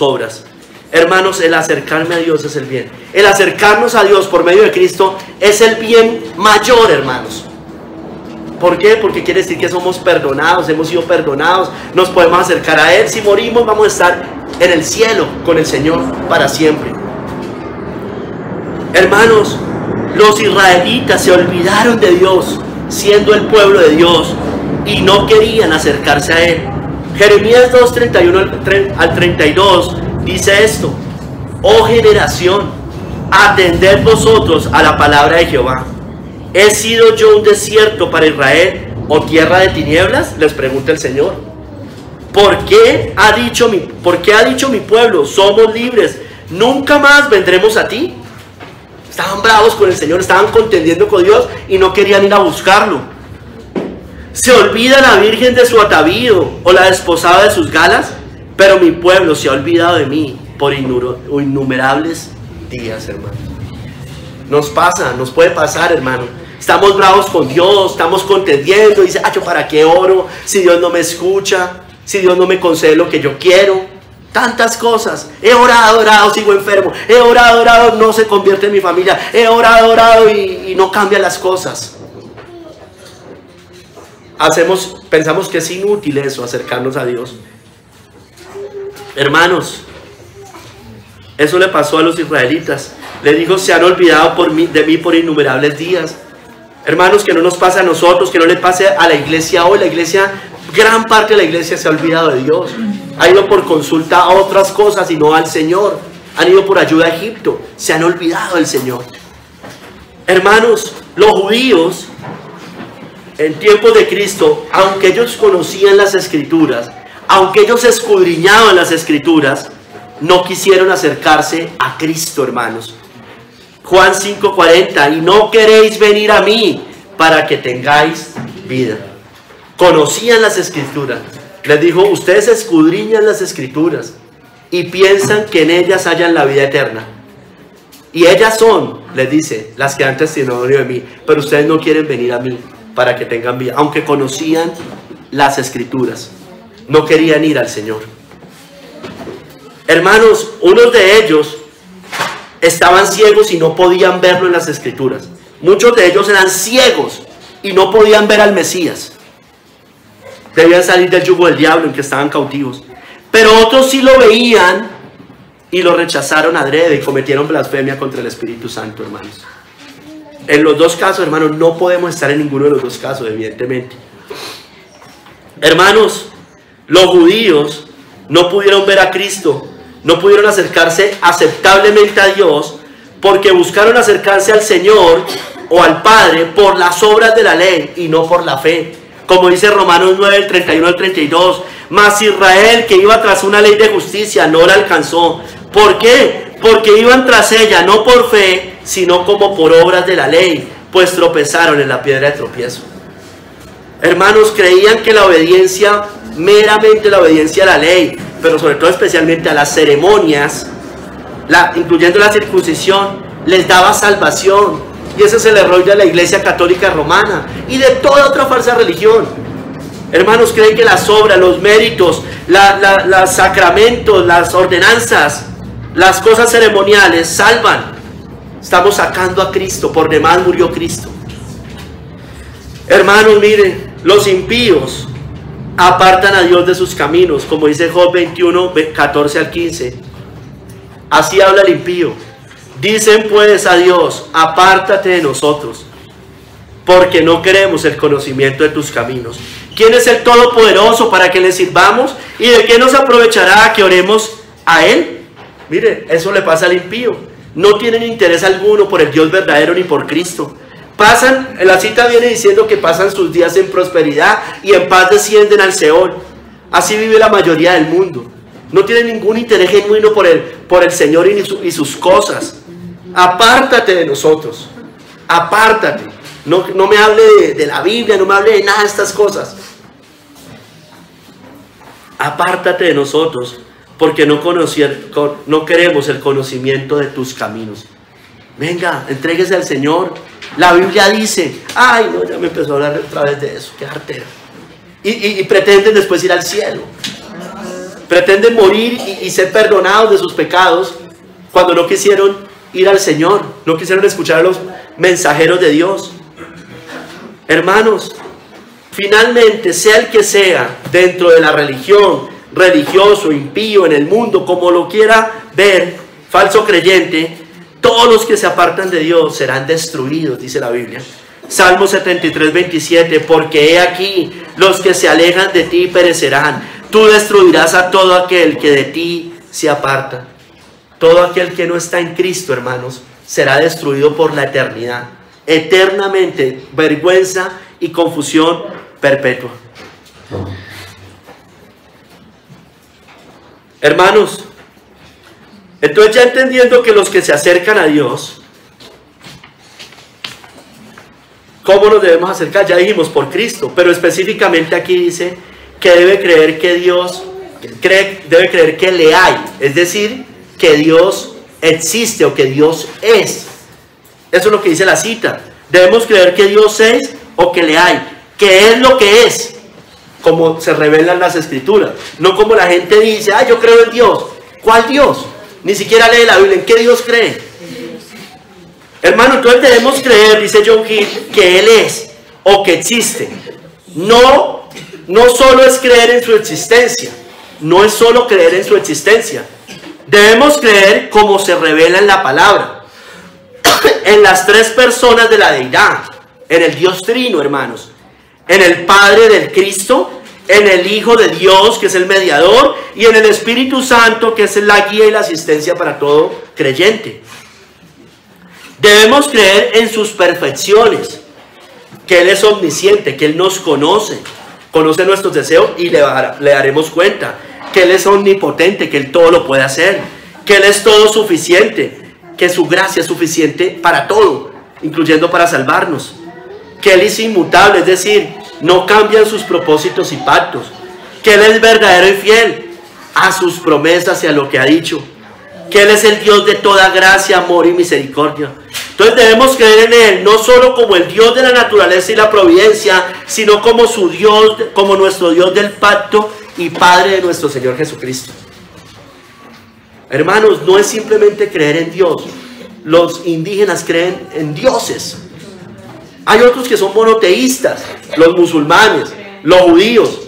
obras. Hermanos, el acercarme a Dios es el bien. El acercarnos a Dios por medio de Cristo es el bien mayor, hermanos. ¿Por qué? Porque quiere decir que somos perdonados, hemos sido perdonados, nos podemos acercar a Él. Si morimos, vamos a estar en el cielo con el Señor para siempre. Hermanos, los israelitas se olvidaron de Dios, siendo el pueblo de Dios, y no querían acercarse a Él. Jeremías 2, 31 al 32 dice esto: oh generación, atended vosotros a la palabra de Jehová. ¿He sido yo un desierto para Israel o tierra de tinieblas? Les pregunta el Señor. ¿Por qué ha dicho mi pueblo, somos libres, nunca más vendremos a ti? Estaban bravos con el Señor, estaban contendiendo con Dios y no querían ir a buscarlo. Se olvida la virgen de su atavío o la desposada de sus galas, pero mi pueblo se ha olvidado de mí por innumerables días, hermano. Nos pasa, nos puede pasar, hermano. Estamos bravos con Dios, estamos contendiendo, dice, ¿yo para qué oro? Si Dios no me escucha, si Dios no me concede lo que yo quiero. Tantas cosas. He orado, sigo enfermo. He orado, no se convierte en mi familia. He orado y no cambian las cosas. Pensamos que es inútil eso, acercarnos a Dios. Hermanos, eso le pasó a los israelitas. Le dijo, se han olvidado de mí por innumerables días. Hermanos, que no nos pase a nosotros, que no le pase a la iglesia hoy. La iglesia, gran parte de la iglesia se ha olvidado de Dios. Ha ido por consulta a otras cosas y no al Señor. Han ido por ayuda a Egipto. Se han olvidado del Señor. Hermanos, los judíos en tiempos de Cristo, aunque ellos conocían las Escrituras, aunque ellos escudriñaban las Escrituras, no quisieron acercarse a Cristo, hermanos. Juan 5:40, y no queréis venir a mí para que tengáis vida. Conocían las Escrituras. Les dijo, ustedes escudriñan las Escrituras y piensan que en ellas hallan la vida eterna. Y ellas son, les dice, las que dan testimonio de mí, pero ustedes no quieren venir a mí para que tengan vida. Aunque conocían las Escrituras, no querían ir al Señor. Hermanos, unos de ellos estaban ciegos y no podían verlo en las Escrituras. Muchos de ellos eran ciegos y no podían ver al Mesías. Debían salir del yugo del diablo en que estaban cautivos. Pero otros sí lo veían y lo rechazaron adrede y cometieron blasfemia contra el Espíritu Santo, hermanos. En los dos casos, hermanos, no podemos estar en ninguno de los dos casos, evidentemente. Hermanos, los judíos no pudieron ver a Cristo, no pudieron acercarse aceptablemente a Dios, porque buscaron acercarse al Señor o al Padre por las obras de la ley y no por la fe. Como dice Romanos 9, el 31 al 32, mas Israel, que iba tras una ley de justicia, no la alcanzó. ¿Por qué? Porque iban tras ella, no por fe, sino como por obras de la ley, pues tropezaron en la piedra de tropiezo. Hermanos, creían que la obediencia, meramente la obediencia a la ley, pero sobre todo especialmente a las ceremonias, incluyendo la circuncisión, les daba salvación. Y ese es el error de la Iglesia Católica Romana y de toda otra falsa religión. Hermanos, creen que las obras, los méritos, los sacramentos, las ordenanzas, las cosas ceremoniales salvan. Estamos sacando a Cristo, por demás murió Cristo. Hermanos, miren, los impíos apartan a Dios de sus caminos, como dice Job 21, 14 al 15. Así habla el impío. Dicen pues a Dios, apártate de nosotros, porque no queremos el conocimiento de tus caminos. ¿Quién es el Todopoderoso para que le sirvamos? ¿Y de qué nos aprovechará que oremos a Él? Mire, eso le pasa al impío. No tienen interés alguno por el Dios verdadero ni por Cristo. Pasan, la cita viene diciendo que pasan sus días en prosperidad y en paz descienden al Seol. Así vive la mayoría del mundo. No tienen ningún interés genuino por el Señor y sus cosas. Apártate de nosotros. Apártate. No me hable de la Biblia, no me hable de nada de estas cosas. Apártate de nosotros, porque no queremos el conocimiento de tus caminos. Venga, entréguese al Señor. La Biblia dice, ay no, ya me empezó a hablar otra vez de eso, qué artero. Y pretenden después ir al cielo. Pretenden morir y ser perdonados de sus pecados cuando no quisieron ir al Señor, no quisieron escuchar a los mensajeros de Dios. Hermanos, finalmente, sea el que sea, dentro de la religión, religioso, impío, en el mundo, como lo quiera ver, falso creyente, todos los que se apartan de Dios serán destruidos, dice la Biblia. Salmo 73, 27, porque he aquí, los que se alejan de ti perecerán. Tú destruirás a todo aquel que de ti se aparta. Todo aquel que no está en Cristo, hermanos, será destruido por la eternidad. Eternamente, vergüenza y confusión perpetua. Hermanos, entonces ya entendiendo que los que se acercan a Dios, ¿cómo nos debemos acercar? Ya dijimos, por Cristo, pero específicamente aquí dice que debe creer que Dios, debe creer que le hay, es decir, que Dios existe o que Dios es. Eso es lo que dice la cita. Debemos creer que Dios es o que le hay, que es lo que es, como se revelan las Escrituras. No como la gente dice, yo creo en Dios. ¿Cuál Dios? Ni siquiera lee la Biblia. ¿En qué Dios cree? Hermano, entonces debemos creer, dice John Hill, que Él es o que existe. No solo es creer en su existencia. No es solo creer en su existencia. Debemos creer como se revela en la palabra. En las tres personas de la deidad. En el Dios Trino, hermanos. En el Padre del Cristo, en el Hijo de Dios, que es el mediador, y en el Espíritu Santo, que es la guía y la asistencia para todo creyente. Debemos creer en sus perfecciones, que Él es omnisciente, que Él nos conoce nuestros deseos y le daremos cuenta, que Él es omnipotente, que Él todo lo puede hacer, que Él es todo suficiente, que su gracia es suficiente para todo, incluyendo para salvarnos, que Él es inmutable, es decir, no cambian sus propósitos y pactos, que Él es verdadero y fiel a sus promesas y a lo que ha dicho, que Él es el Dios de toda gracia, amor y misericordia. Entonces debemos creer en Él, no solo como el Dios de la naturaleza y la providencia, sino como su Dios, como nuestro Dios del pacto y Padre de nuestro Señor Jesucristo. Hermanos, no es simplemente creer en Dios. Los indígenas creen en dioses. Hay otros que son monoteístas, los musulmanes, los judíos.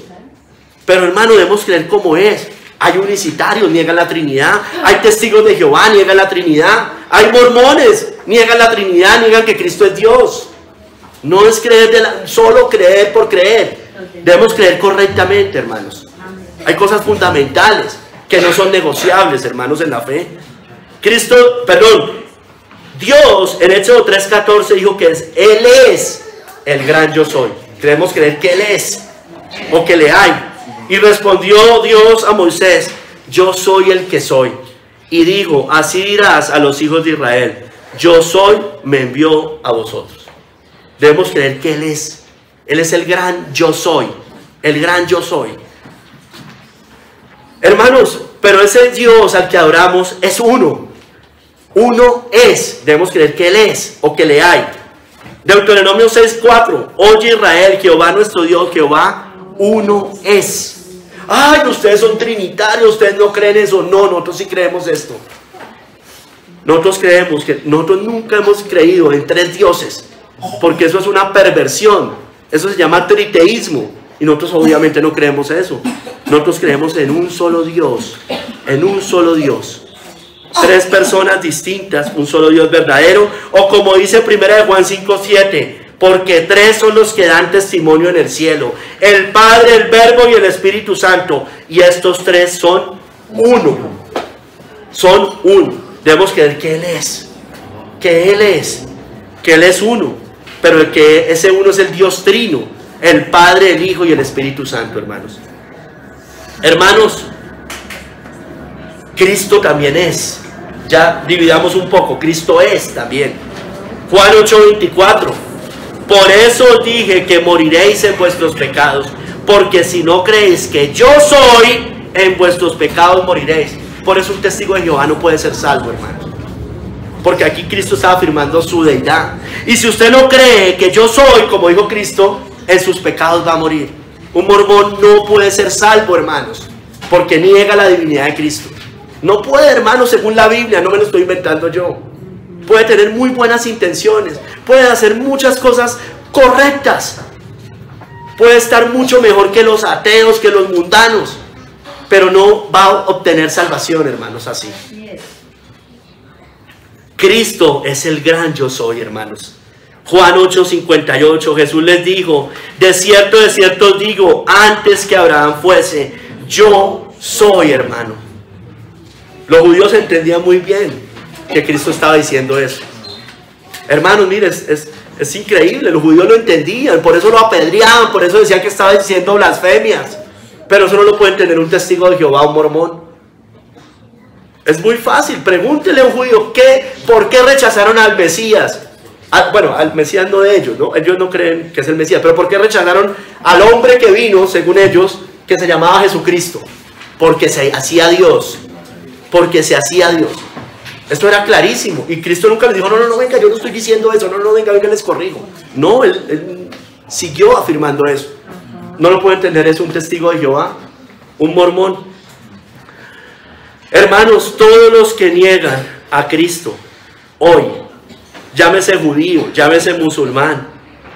Pero hermano, debemos creer como es. Hay unicitarios, niegan la Trinidad. Hay testigos de Jehová, niegan la Trinidad. Hay mormones, niegan la Trinidad, niegan que Cristo es Dios. No es creer solo creer por creer. Debemos creer correctamente, hermanos. Hay cosas fundamentales que no son negociables, hermanos, en la fe. Dios en Éxodo 3:14 dijo que Él es el gran yo soy. Debemos creer que Él es o que le hay. Y respondió Dios a Moisés: yo soy el que soy. Y dijo: así dirás a los hijos de Israel: yo soy, me envió a vosotros. Debemos creer que Él es el gran yo soy, el gran yo soy. Hermanos, pero ese Dios al que adoramos es uno. Uno es, debemos creer que Él es o que le hay. Deuteronomio 6:4: oye Israel, Jehová nuestro Dios, Jehová uno es. Ay, ustedes son trinitarios, ustedes no creen eso. No, nosotros sí creemos esto. Nosotros creemos que nosotros nunca hemos creído en tres dioses, porque eso es una perversión. Eso se llama triteísmo, y nosotros obviamente no creemos eso. Nosotros creemos en un solo Dios, en un solo Dios. Tres personas distintas, un solo Dios verdadero, o como dice 1 Juan 5:7, porque tres son los que dan testimonio en el cielo: el Padre, el Verbo y el Espíritu Santo, y estos tres son uno. Son uno. Debemos creer que Él es, que Él es uno, pero que ese uno es el Dios Trino, el Padre, el Hijo y el Espíritu Santo, hermanos. Hermanos, Cristo también es. Ya dividamos un poco. Cristo es también. Juan 8:24: por eso os dije que moriréis en vuestros pecados, porque si no creéis que yo soy, en vuestros pecados moriréis. Por eso un testigo de Jehová no puede ser salvo, hermanos, porque aquí Cristo está afirmando su deidad. Y si usted no cree que yo soy, como dijo Cristo, en sus pecados va a morir. Un mormón no puede ser salvo, hermanos, porque niega la divinidad de Cristo. No puede, hermanos, según la Biblia, no me lo estoy inventando yo. Puede tener muy buenas intenciones, puede hacer muchas cosas correctas, puede estar mucho mejor que los ateos, que los mundanos, pero no va a obtener salvación, hermanos, así. Cristo es el gran yo soy, hermanos. Juan 8:58, Jesús les dijo: de cierto os digo, antes que Abraham fuese, yo soy, hermano. Los judíos entendían muy bien que Cristo estaba diciendo eso. Hermanos, mire, es increíble, los judíos lo entendían, por eso lo apedreaban, por eso decían que estaba diciendo blasfemias. Pero eso no lo puede entender un testigo de Jehová o un mormón. Es muy fácil, pregúntele a un judío, ¿por qué rechazaron al Mesías? Bueno, al Mesías no de ellos, ¿no? Ellos no creen que es el Mesías, pero ¿por qué rechazaron al hombre que vino, según ellos, que se llamaba Jesucristo? Porque se hacía Dios, porque se hacía Dios. Esto era clarísimo, y Cristo nunca les dijo: no, venga, yo no estoy diciendo eso, no, venga, les corrijo. No, él siguió afirmando eso. No lo puede entender eso un testigo de Jehová, un mormón. Hermanos, todos los que niegan a Cristo hoy, llámese judío, llámese musulmán,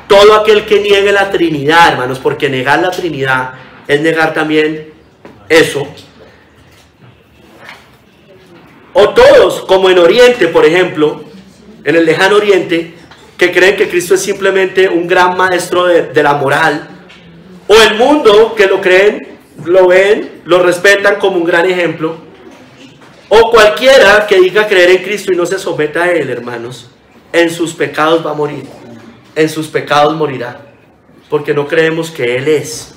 todo aquel que niegue la Trinidad, hermanos, porque negar la Trinidad es negar también eso. O todos, como en Oriente, por ejemplo, en el lejano Oriente, que creen que Cristo es simplemente un gran maestro de la moral. O el mundo, que lo creen, lo ven, lo respetan como un gran ejemplo. O cualquiera que diga creer en Cristo y no se someta a Él, hermanos, en sus pecados va a morir. En sus pecados morirá. Porque no creemos que Él es.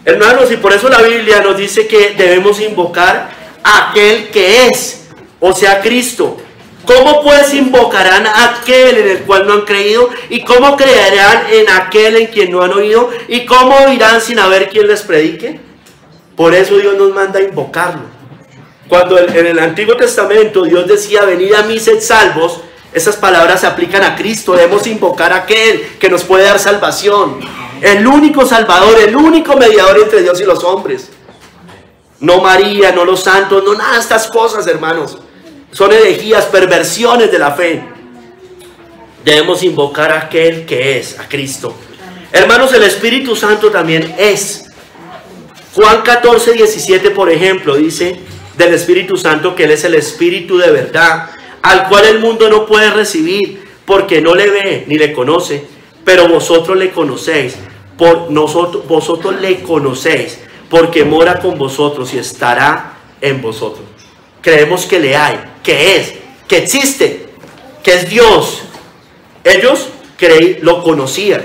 Hermanos, y por eso la Biblia nos dice que debemos invocar a aquel que es, o sea, Cristo. ¿Cómo pues invocarán a aquel en el cual no han creído? ¿Y cómo creerán en aquel en quien no han oído? ¿Y cómo oirán sin haber quien les predique? Por eso Dios nos manda a invocarlo. Cuando en el Antiguo Testamento Dios decía: venid a mí, sed salvos, esas palabras se aplican a Cristo. Debemos invocar a aquel que nos puede dar salvación. El único Salvador, el único mediador entre Dios y los hombres. No María, no los santos, no nada de estas cosas, hermanos. Son herejías, perversiones de la fe. Debemos invocar a aquel que es, a Cristo. Hermanos, el Espíritu Santo también es. Juan 14:17, por ejemplo, dice del Espíritu Santo que Él es el Espíritu de verdad, al cual el mundo no puede recibir, porque no le ve ni le conoce, pero vosotros le conocéis. Vosotros le conocéis, porque mora con vosotros y estará en vosotros. Creemos que le hay, que es, que existe, que es Dios. Ellos lo conocían.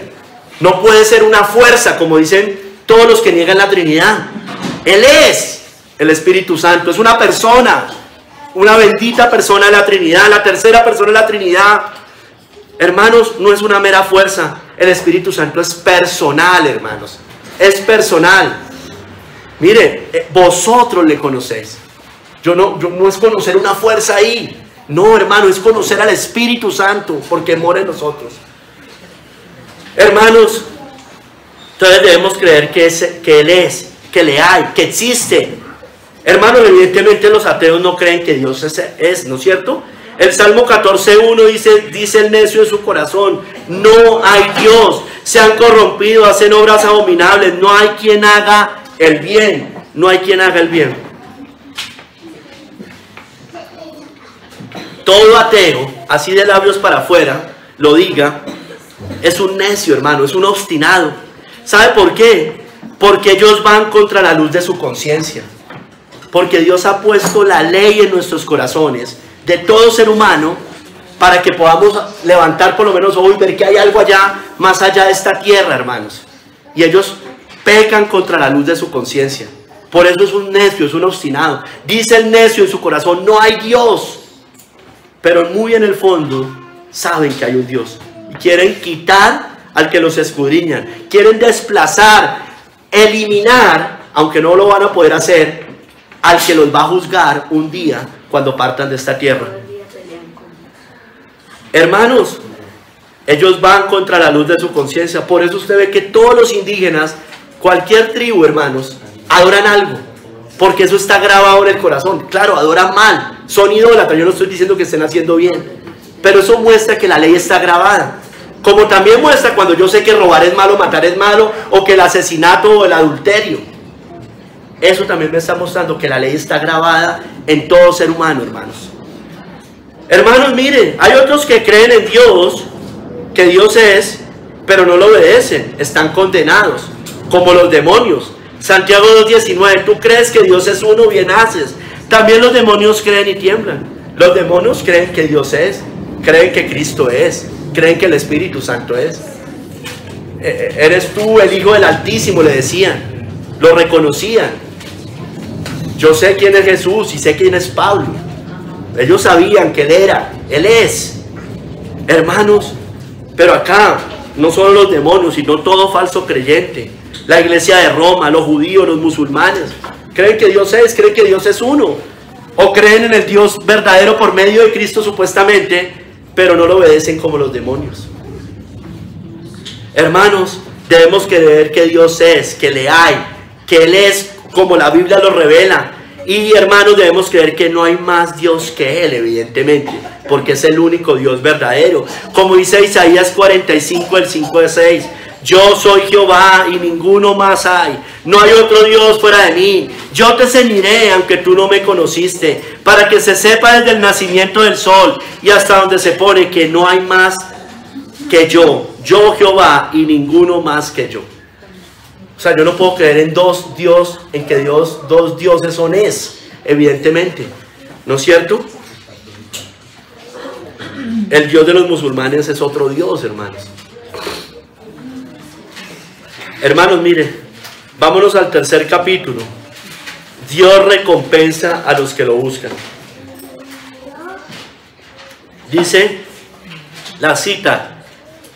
No puede ser una fuerza, como dicen todos los que niegan la Trinidad. Él es el Espíritu Santo, es una persona, una bendita persona de la Trinidad, la tercera persona de la Trinidad. Hermanos, no es una mera fuerza. El Espíritu Santo es personal, hermanos. Es personal. Mire, vosotros le conocéis. No es conocer una fuerza ahí. No, hermano, es conocer al Espíritu Santo, porque mora en nosotros. Hermanos, entonces debemos creer que Él es, que le hay, que existe. Hermanos, evidentemente los ateos no creen que Dios es, ¿no es cierto? El Salmo 14:1 dice el necio en su corazón: no hay Dios, se han corrompido, hacen obras abominables, no hay quien haga el bien, no hay quien haga el bien. Todo ateo, así de labios para afuera, lo diga, es un necio, hermano, es un obstinado. ¿Sabe por qué? Porque ellos van contra la luz de su conciencia. Porque Dios ha puesto la ley en nuestros corazones, de todo ser humano, para que podamos levantar por lo menos hoy, ver que hay algo allá, más allá de esta tierra, hermanos. Y ellos pecan contra la luz de su conciencia. Por eso es un necio, es un obstinado. Dice el necio en su corazón: no hay Dios. Pero muy en el fondo saben que hay un Dios. Y quieren quitar al que los escudriñan. Quieren desplazar, eliminar, aunque no lo van a poder hacer, al que los va a juzgar un día cuando partan de esta tierra. Hermanos, ellos van contra la luz de su conciencia. Por eso usted ve que todos los indígenas, cualquier tribu, hermanos, adoran algo. Porque eso está grabado en el corazón. Claro, adoran mal, son idólatras. Yo no estoy diciendo que estén haciendo bien, pero eso muestra que la ley está grabada. Como también muestra cuando yo sé que robar es malo, matar es malo, o que el asesinato o el adulterio. Eso también me está mostrando que la ley está grabada en todo ser humano, hermanos. Hermanos, miren, hay otros que creen en Dios, que Dios es, pero no lo obedecen, están condenados, como los demonios. Santiago 2:19, tú crees que Dios es uno, bien haces. También los demonios creen y tiemblan. Los demonios creen que Dios es, creen que Cristo es, creen que el Espíritu Santo es. Eres tú el Hijo del Altísimo, le decían, lo reconocían. Yo sé quién es Jesús y sé quién es Pablo. Ellos sabían que Él era, Él es. Hermanos, pero acá no solo los demonios, sino todo falso creyente. La iglesia de Roma, los judíos, los musulmanes, creen que Dios es uno. O creen en el Dios verdadero por medio de Cristo supuestamente, pero no lo obedecen como los demonios. Hermanos, debemos creer que Dios es, que le hay, que Él es como la Biblia lo revela. Y hermanos, debemos creer que no hay más Dios que Él, evidentemente, porque es el único Dios verdadero. Como dice Isaías 45, el 5 al 6, yo soy Jehová y ninguno más hay, no hay otro Dios fuera de mí. Yo te ceñiré aunque tú no me conociste, para que se sepa desde el nacimiento del sol y hasta donde se pone que no hay más que yo Jehová y ninguno más que yo. O sea, yo no puedo creer en dos dioses son evidentemente, ¿no es cierto? El Dios de los musulmanes es otro Dios, hermanos. Hermanos, mire, vámonos al tercer capítulo. Dios recompensa a los que lo buscan. Dice la cita,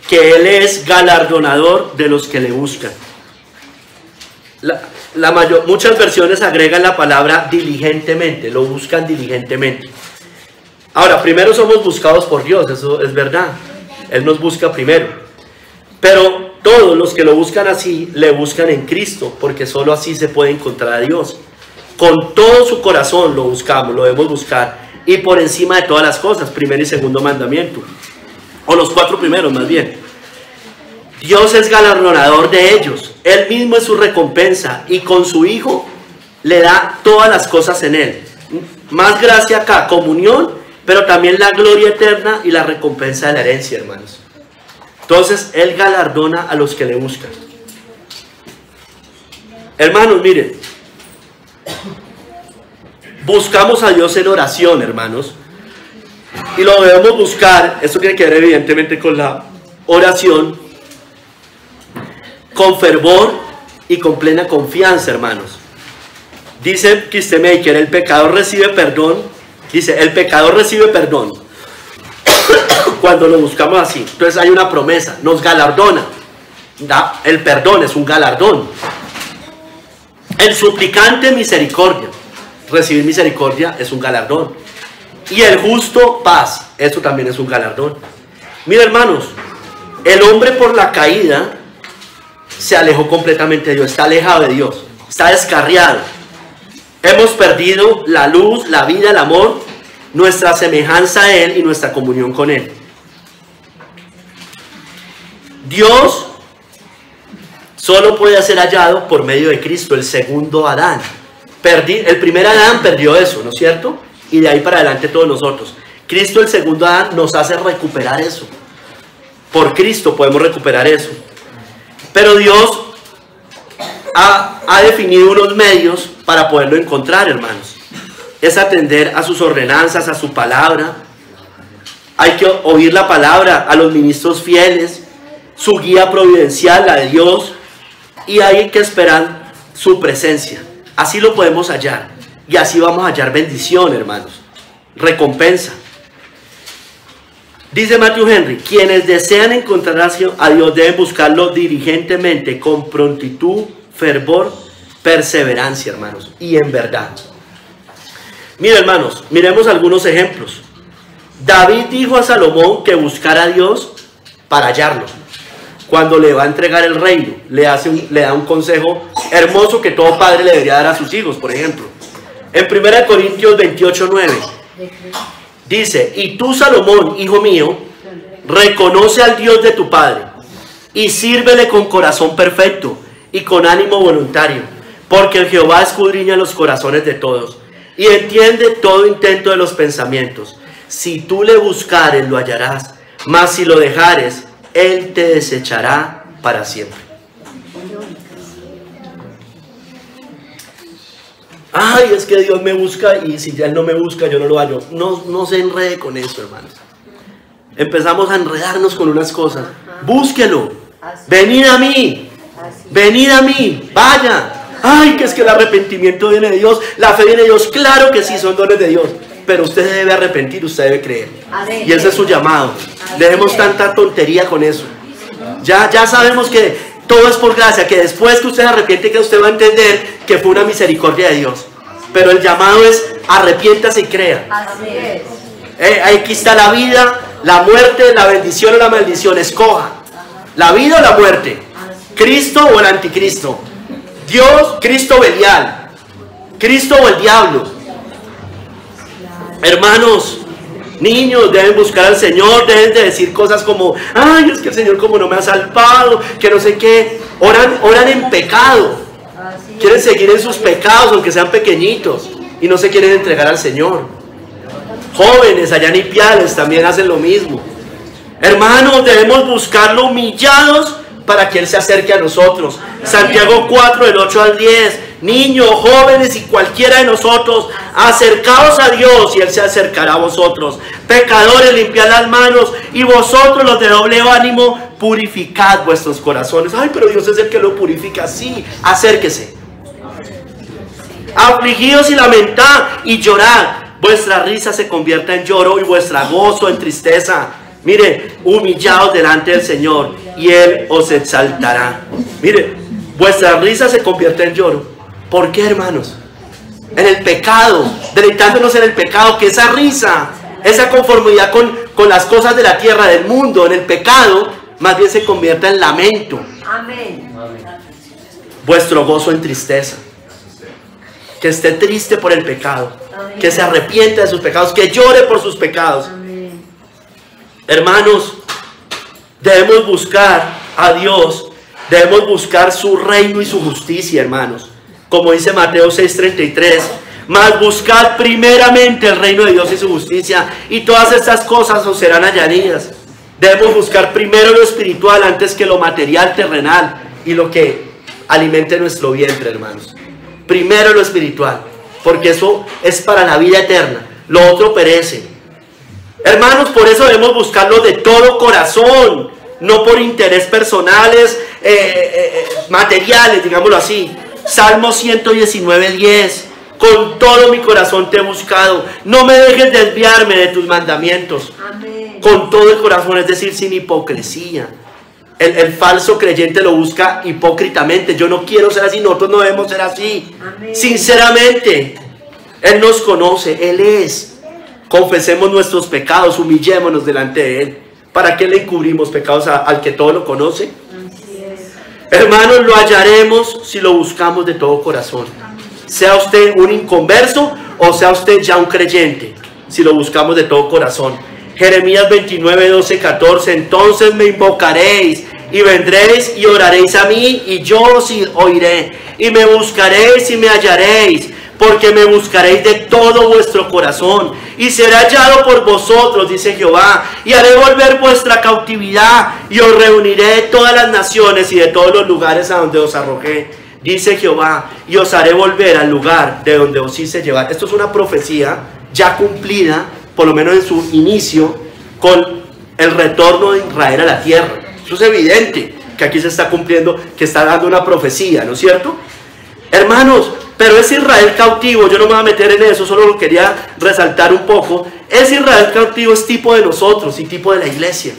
que Él es galardonador de los que le buscan. Muchas versiones agregan la palabra diligentemente, lo buscan diligentemente. Ahora, primero somos buscados por Dios, eso es verdad. Él nos busca primero. Pero todos los que lo buscan así, le buscan en Cristo, porque solo así se puede encontrar a Dios. Con todo su corazón lo buscamos, lo debemos buscar. Y por encima de todas las cosas, primer y segundo mandamiento. O los 4 primeros más bien. Dios es galardonador de ellos. Él mismo es su recompensa. Y con su Hijo le da todas las cosas en Él. Más gracia acá, comunión, pero también la gloria eterna y la recompensa de la herencia, hermanos. Entonces, Él galardona a los que le buscan. Hermanos, miren. Buscamos a Dios en oración, hermanos. Y lo debemos buscar, esto tiene que ver evidentemente con la oración, con fervor y con plena confianza, hermanos. Dice Kistemaker, el pecador recibe perdón. Dice, el pecador recibe perdón cuando lo buscamos así. Entonces hay una promesa, nos galardona. El perdón es un galardón. El suplicante, misericordia. Recibir misericordia es un galardón. Y el justo, paz. Eso también es un galardón. Mira, hermanos, el hombre por la caída se alejó completamente de Dios, está alejado de Dios, está descarriado. Hemos perdido la luz, la vida, el amor, nuestra semejanza a Él y nuestra comunión con Él. Dios solo puede ser hallado por medio de Cristo, el segundo Adán. El primer Adán perdió eso, ¿no es cierto? Y de ahí para adelante todos nosotros. Cristo, el segundo Adán, nos hace recuperar eso. Por Cristo podemos recuperar eso. Pero Dios ha definido unos medios para poderlo encontrar, hermanos. Es atender a sus ordenanzas, a su palabra. Hay que oír la palabra, a los ministros fieles, su guía providencial, la de Dios, y hay que esperar su presencia. Así lo podemos hallar, y así vamos a hallar bendición, hermanos, recompensa. Dice Matthew Henry, quienes desean encontrar a Dios deben buscarlo diligentemente, con prontitud, fervor, perseverancia, hermanos, y en verdad. Mira, hermanos, miremos algunos ejemplos. David dijo a Salomón que buscara a Dios para hallarlo. Cuando le va a entregar el reino, le da un consejo hermoso que todo padre le debería dar a sus hijos, por ejemplo. En 1 Corintios 28:9 dice, y tú, Salomón, hijo mío, reconoce al Dios de tu Padre y sírvele con corazón perfecto y con ánimo voluntario, porque Jehová escudriña los corazones de todos y entiende todo intento de los pensamientos. Si tú le buscares, lo hallarás, mas si lo dejares, Él te desechará para siempre. Ay, es que Dios me busca y si ya Él no me busca, yo no lo hallo. No se enrede con eso, hermanos. Empezamos a enredarnos con unas cosas. Búsquelo. Venid a mí. Venid a mí. Vaya. Ay, que es que el arrepentimiento viene de Dios. La fe viene de Dios. Claro que sí, son dones de Dios. Pero usted debe arrepentir, usted debe creer. Y ese es su llamado. Dejemos tanta tontería con eso. Ya sabemos que todo es por gracia, que después que usted arrepiente, que usted va a entender que fue una misericordia de Dios. Pero el llamado es arrepiéntase y crea. Aquí está la vida, la muerte, la bendición o la maldición. Escoja la vida o la muerte, Cristo o el anticristo, Dios, Cristo o Belial, Cristo o el diablo. Hermanos, niños, deben buscar al Señor, deben de decir cosas como, ay, es que el Señor como no me ha salvado, que no sé qué. Oran en pecado, quieren seguir en sus pecados aunque sean pequeñitos y no se quieren entregar al Señor. Jóvenes allá en Ipiales también hacen lo mismo. Hermanos, debemos buscarlo humillados para que Él se acerque a nosotros. Santiago 4, del 8 al 10. Niños, jóvenes y cualquiera de nosotros, acercaos a Dios y Él se acercará a vosotros. Pecadores, limpiad las manos, y vosotros los de doble ánimo, purificad vuestros corazones. Ay, pero Dios es el que lo purifica. Sí, acérquese. Afligidos y lamentad y llorad. Vuestra risa se convierta en lloro y vuestra gozo en tristeza. Mire, humillaos delante del Señor y Él os exaltará. Mire, vuestra risa se convierte en lloro. ¿Por qué, hermanos? En el pecado, deleitándonos en el pecado, que esa risa, esa conformidad con las cosas de la tierra, del mundo, en el pecado, más bien se convierta en lamento. Amén. Vuestro gozo en tristeza. Que esté triste por el pecado. Amén. Que se arrepienta de sus pecados, que llore por sus pecados. Amén. Hermanos, debemos buscar a Dios, debemos buscar su reino y su justicia, hermanos. Como dice Mateo 6:33, mas buscad primeramente el reino de Dios y su justicia, y todas estas cosas os serán añadidas. Debemos buscar primero lo espiritual antes que lo material, terrenal, y lo que alimente nuestro vientre, hermanos. Primero lo espiritual, porque eso es para la vida eterna. Lo otro perece. Hermanos, por eso debemos buscarlo de todo corazón, no por interés personales, materiales, digámoslo así. Salmo 119:10. Con todo mi corazón te he buscado. No me dejes desviarme de tus mandamientos. Amén. Con todo el corazón, es decir, sin hipocresía. El falso creyente lo busca hipócritamente. Yo no quiero ser así, nosotros no debemos ser así. Amén. Sinceramente, Él nos conoce, Él es. Confesemos nuestros pecados, humillémonos delante de Él. ¿Para qué le encubrimos pecados al que todo lo conoce? Hermanos, lo hallaremos si lo buscamos de todo corazón. Sea usted un inconverso o sea usted ya un creyente, si lo buscamos de todo corazón. Jeremías 29:12-14. Entonces me invocaréis y vendréis y oraréis a mí y yo os oiré. Y me buscaréis y me hallaréis, porque me buscaréis de todo vuestro corazón. Y será hallado por vosotros, dice Jehová. Y haré volver vuestra cautividad y os reuniré de todas las naciones y de todos los lugares a donde os arrojé, dice Jehová. Y os haré volver al lugar de donde os hice llevar. Esto es una profecía ya cumplida, por lo menos en su inicio, con el retorno de Israel a la tierra. Eso es evidente que aquí se está cumpliendo, que está dando una profecía, ¿no es cierto? Hermanos, pero ese Israel cautivo, yo no me voy a meter en eso, solo lo quería resaltar un poco. Ese Israel cautivo es tipo de nosotros y tipo de la iglesia.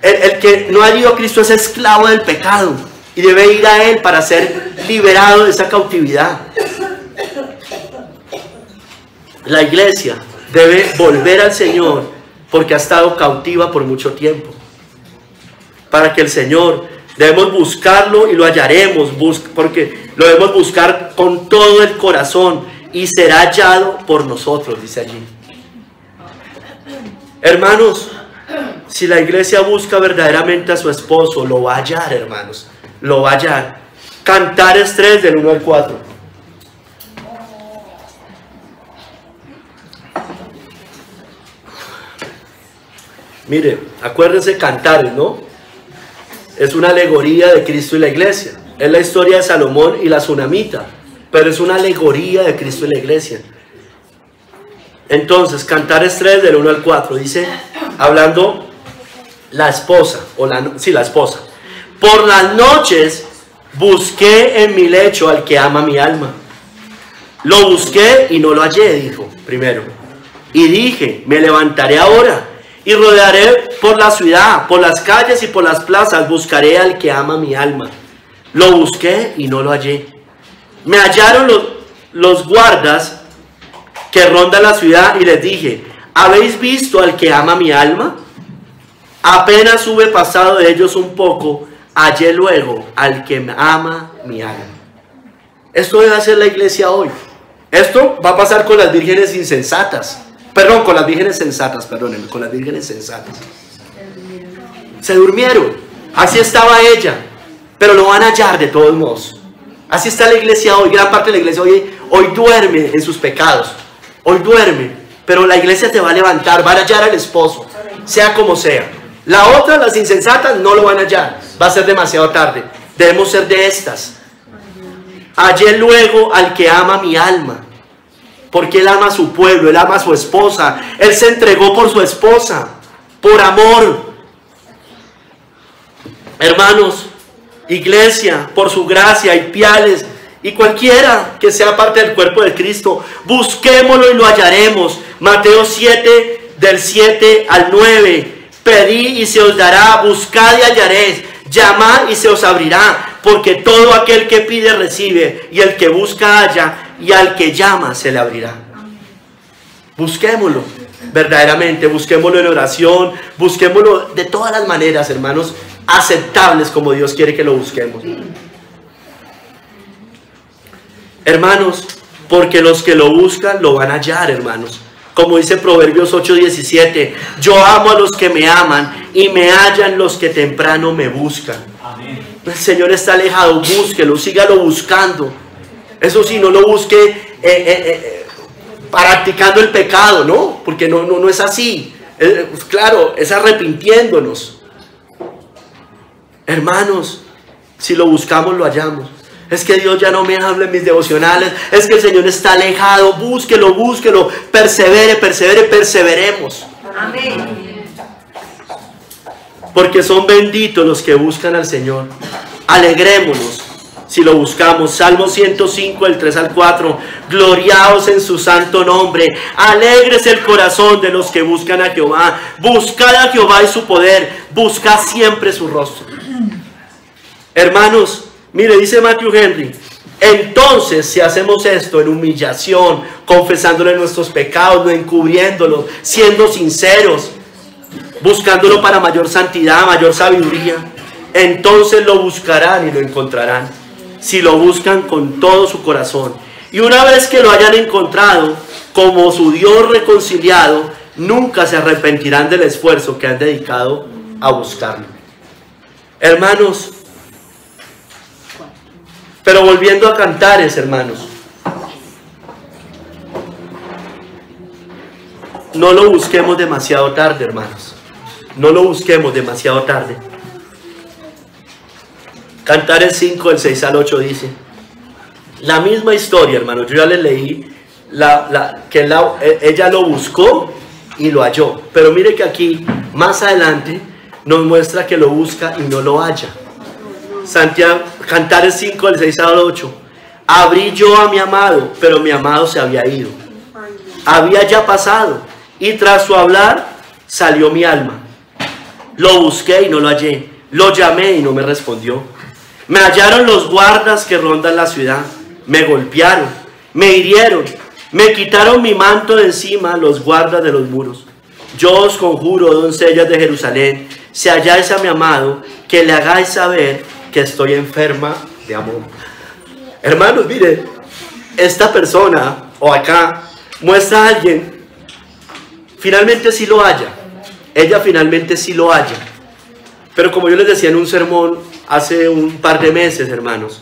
El que no ha ido a Cristo es esclavo del pecado y debe ir a Él para ser liberado de esa cautividad. La iglesia debe volver al Señor porque ha estado cautiva por mucho tiempo. Para que el Señor, debemos buscarlo y lo hallaremos, porque lo debemos buscar con todo el corazón y será hallado por nosotros, dice allí. Hermanos, si la iglesia busca verdaderamente a su esposo, lo va a hallar, hermanos. Lo va a hallar. Cantares 3 del 1 al 4. Mire, acuérdense Cantares, ¿no? Es una alegoría de Cristo y la iglesia. Es la historia de Salomón y la tsunamita, pero es una alegoría de Cristo y la iglesia. Entonces, Cantares 3 del 1 al 4 dice, hablando la esposa, la esposa. Por las noches busqué en mi lecho al que ama mi alma. Lo busqué y no lo hallé, dijo primero. Y dije, me levantaré ahora y rodearé por la ciudad, por las calles y por las plazas, buscaré al que ama mi alma. Lo busqué y no lo hallé. Me hallaron los guardas que rondan la ciudad y les dije, ¿habéis visto al que ama mi alma? Apenas hube pasado de ellos un poco, hallé luego al que ama mi alma. Esto debe hacer la iglesia hoy. Esto va a pasar con las vírgenes insensatas. Perdón, con las vírgenes sensatas, perdónenme, con las vírgenes sensatas. Se durmieron. Así estaba ella, pero lo van a hallar de todos modos. Así está la iglesia hoy. Gran parte de la iglesia hoy duerme en sus pecados. Hoy duerme, pero la iglesia te va a levantar, va a hallar al esposo, sea como sea. La otra, las insensatas, no lo van a hallar. Va a ser demasiado tarde. Debemos ser de estas. Hallé luego al que ama mi alma. Porque Él ama a su pueblo, Él ama a su esposa. Él se entregó por su esposa, por amor. Hermanos, iglesia, por su gracia y piales, y cualquiera que sea parte del cuerpo de Cristo, busquémoslo y lo hallaremos. Mateo 7, del 7 al 9. Pedid y se os dará, buscad y hallaréis, llamad y se os abrirá, porque todo aquel que pide recibe, y el que busca halla, y al que llama se le abrirá. Busquémoslo verdaderamente, busquémoslo en oración, busquémoslo de todas las maneras, hermanos, aceptables como Dios quiere que lo busquemos. Hermanos, porque los que lo buscan lo van a hallar, hermanos. Como dice Proverbios 8:17, yo amo a los que me aman y me hallan los que temprano me buscan. Amén. El Señor está alejado, búsquelo, sígalo buscando. Eso sí, no lo busque practicando el pecado, ¿no? Porque no es así. Claro, es arrepintiéndonos. Hermanos, si lo buscamos, lo hallamos. Es que Dios ya no me habla en mis devocionales. Es que el Señor está alejado. Búsquelo, búsquelo. Persevere, perseveremos. Amén. Porque son benditos los que buscan al Señor. Alegrémonos si lo buscamos. Salmo 105, del 3 al 4. Gloriaos en su santo nombre. Alegres el corazón de los que buscan a Jehová. Buscad a Jehová y su poder. Buscad siempre su rostro. Hermanos, mire, dice Matthew Henry, entonces si hacemos esto en humillación, confesándole nuestros pecados, no encubriéndolos, siendo sinceros, buscándolo para mayor santidad, mayor sabiduría, entonces lo buscarán y lo encontrarán, si lo buscan con todo su corazón. Y una vez que lo hayan encontrado, como su Dios reconciliado, nunca se arrepentirán del esfuerzo que han dedicado a buscarlo. Hermanos, pero volviendo a Cantares, hermanos, no lo busquemos demasiado tarde, hermanos. No lo busquemos demasiado tarde. Cantares 5, del 6 al 8 dice, la misma historia, hermanos. Yo ya les leí ella lo buscó y lo halló. Pero mire que aquí, más adelante, nos muestra que lo busca y no lo halla. Cantares 5, del 6 al 8. Abrí yo a mi amado, pero mi amado se había ido. Había ya pasado, y tras su hablar salió mi alma. Lo busqué y no lo hallé. Lo llamé y no me respondió. Me hallaron los guardas que rondan la ciudad. Me golpearon, me hirieron, me quitaron mi manto de encima los guardas de los muros. Yo os conjuro, doncellas de Jerusalén, si halláis a mi amado, que le hagáis saber que estoy enferma de amor. Hermanos, miren, esta persona, o acá, muestra a alguien, finalmente sí lo halla, ella finalmente sí lo halla. Pero como yo les decía en un sermón hace un par de meses, hermanos,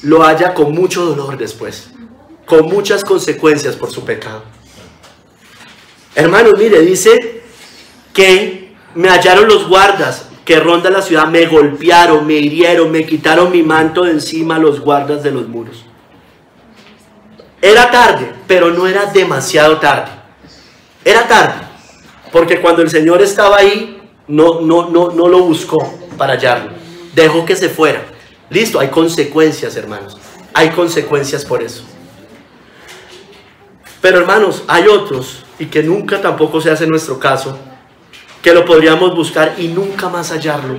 lo halla con mucho dolor después, con muchas consecuencias por su pecado. Hermanos, mire, dice que me hallaron los guardas que rondan la ciudad, me golpearon, me hirieron, me quitaron mi manto de encima los guardas de los muros. Era tarde, pero no era demasiado tarde. Era tarde, porque cuando el Señor estaba ahí, no lo buscó para hallarlo. Dejó que se fuera. Listo, hay consecuencias, hermanos. Hay consecuencias por eso. Pero hermanos, hay otros, y que nunca tampoco se hace en nuestro caso, que lo podríamos buscar y nunca más hallarlo.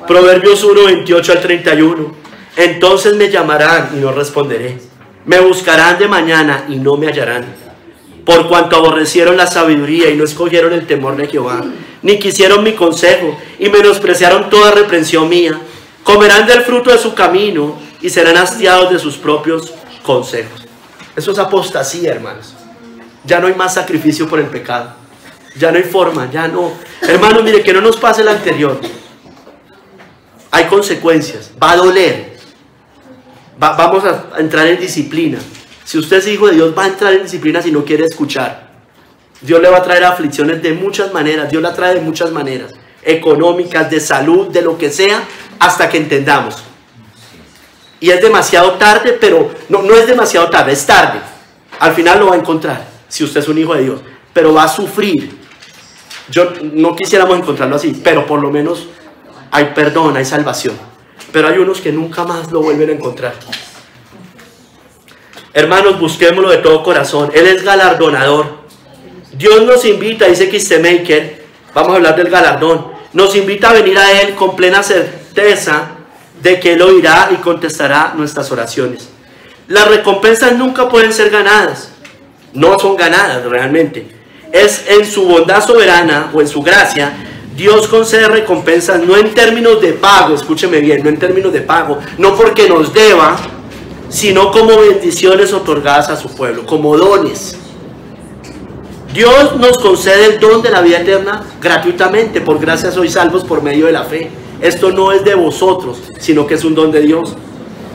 Proverbios 1, 28 al 31. Entonces me llamarán y no responderé. Me buscarán de mañana y no me hallarán. Por cuanto aborrecieron la sabiduría y no escogieron el temor de Jehová, ni quisieron mi consejo y menospreciaron toda reprensión mía, comerán del fruto de su camino y serán hastiados de sus propios consejos. Eso es apostasía, hermanos. Ya no hay más sacrificio por el pecado. Ya no hay forma, ya no. Hermanos, mire, que no nos pase el anterior. Hay consecuencias, va a doler. Vamos a entrar en disciplina. Si usted es hijo de Dios, va a entrar en disciplina si no quiere escuchar. Dios le va a traer aflicciones de muchas maneras. Dios la trae de muchas maneras. Económicas, de salud, de lo que sea, hasta que entendamos. Y es demasiado tarde, pero no es demasiado tarde, es tarde. Al final lo va a encontrar, si usted es un hijo de Dios. Pero va a sufrir. Yo no quisiéramos encontrarlo así, pero por lo menos hay perdón, hay salvación. Pero hay unos que nunca más lo vuelven a encontrar. Hermanos, busquémoslo de todo corazón. Él es galardonador. Dios nos invita, dice Kistemaker, vamos a hablar del galardón. Nos invita a venir a Él con plena certeza de que Él oirá y contestará nuestras oraciones. Las recompensas nunca pueden ser ganadas. No son ganadas realmente. Es en su bondad soberana o en su gracia. Dios concede recompensas no en términos de pago, escúcheme bien, no en términos de pago, no porque nos deba, sino como bendiciones otorgadas a su pueblo, como dones. Dios nos concede el don de la vida eterna gratuitamente, por gracia sois salvos por medio de la fe. Esto no es de vosotros, sino que es un don de Dios.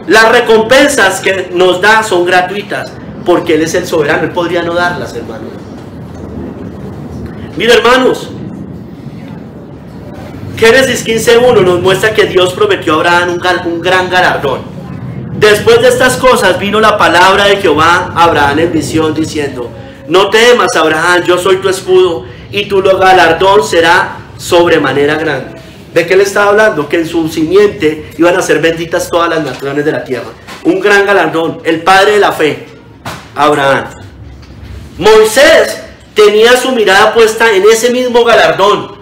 Las recompensas que nos da son gratuitas, porque Él es el soberano, Él podría no darlas, hermanos. Mira, hermanos, Génesis 15:1 nos muestra que Dios prometió a Abraham un gran galardón. Después de estas cosas vino la palabra de Jehová a Abraham en visión diciendo: no temas, Abraham, yo soy tu escudo y tu galardón será sobremanera grande. ¿De qué le estaba hablando? Que en su simiente iban a ser benditas todas las naciones de la tierra. Un gran galardón, el padre de la fe, Abraham. Moisés tenía su mirada puesta en ese mismo galardón.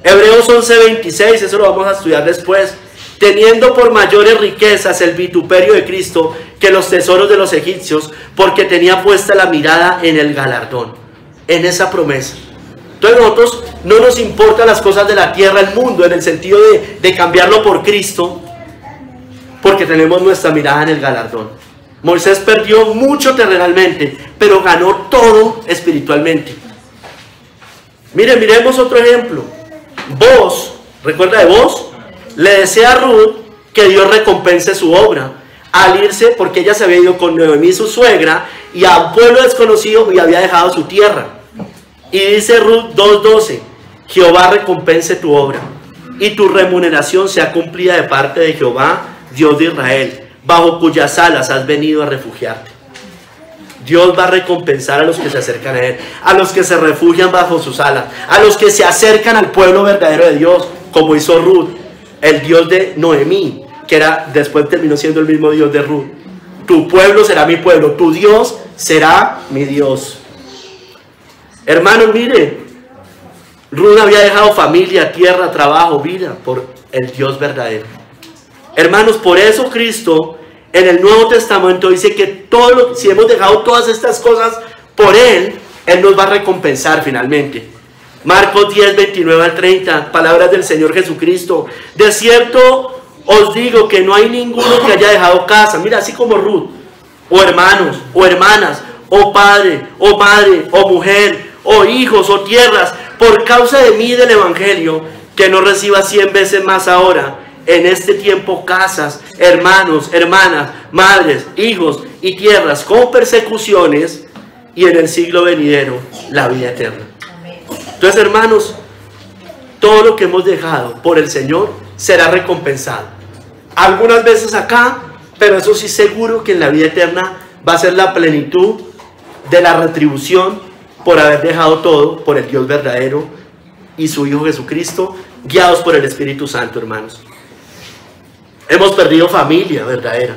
Hebreos 11:26, eso lo vamos a estudiar después. Teniendo por mayores riquezas el vituperio de Cristo que los tesoros de los egipcios, porque tenía puesta la mirada en el galardón, en esa promesa. Entonces nosotros no nos importan las cosas de la tierra, el mundo, en el sentido de cambiarlo por Cristo, porque tenemos nuestra mirada en el galardón. Moisés perdió mucho terrenalmente, pero ganó todo espiritualmente. Miremos otro ejemplo. Boaz, ¿recuerda de Boaz? Le desea a Ruth que Dios recompense su obra al irse, porque ella se había ido con Noemí, su suegra, y a un pueblo desconocido, y había dejado su tierra. Y dice Ruth 2:12: Jehová recompense tu obra y tu remuneración sea cumplida de parte de Jehová, Dios de Israel, bajo cuyas alas has venido a refugiarte. Dios va a recompensar a los que se acercan a Él, a los que se refugian bajo sus alas, a los que se acercan al pueblo verdadero de Dios, como hizo Ruth, el Dios de Noemí, que después terminó siendo el mismo Dios de Ruth. Tu pueblo será mi pueblo, tu Dios será mi Dios. Hermanos, mire, Ruth había dejado familia, tierra, trabajo, vida, por el Dios verdadero. Hermanos, por eso Cristo en el Nuevo Testamento dice que si hemos dejado todas estas cosas por Él, Él nos va a recompensar finalmente. Marcos 10, 29 al 30, palabras del Señor Jesucristo: de cierto os digo que no hay ninguno que haya dejado casa, mira, así como Ruth, o hermanos, o hermanas, o padre, o madre, o mujer, o hijos, o tierras, por causa de mí y del evangelio, que no reciba 100 veces más ahora, en este tiempo, casas, hermanos, hermanas, madres, hijos y tierras con persecuciones, y en el siglo venidero la vida eterna. Entonces, hermanos, todo lo que hemos dejado por el Señor será recompensado. Algunas veces acá, pero eso sí seguro que en la vida eterna va a ser la plenitud de la retribución por haber dejado todo por el Dios verdadero y su Hijo Jesucristo, guiados por el Espíritu Santo, hermanos. Hemos perdido familia verdadera,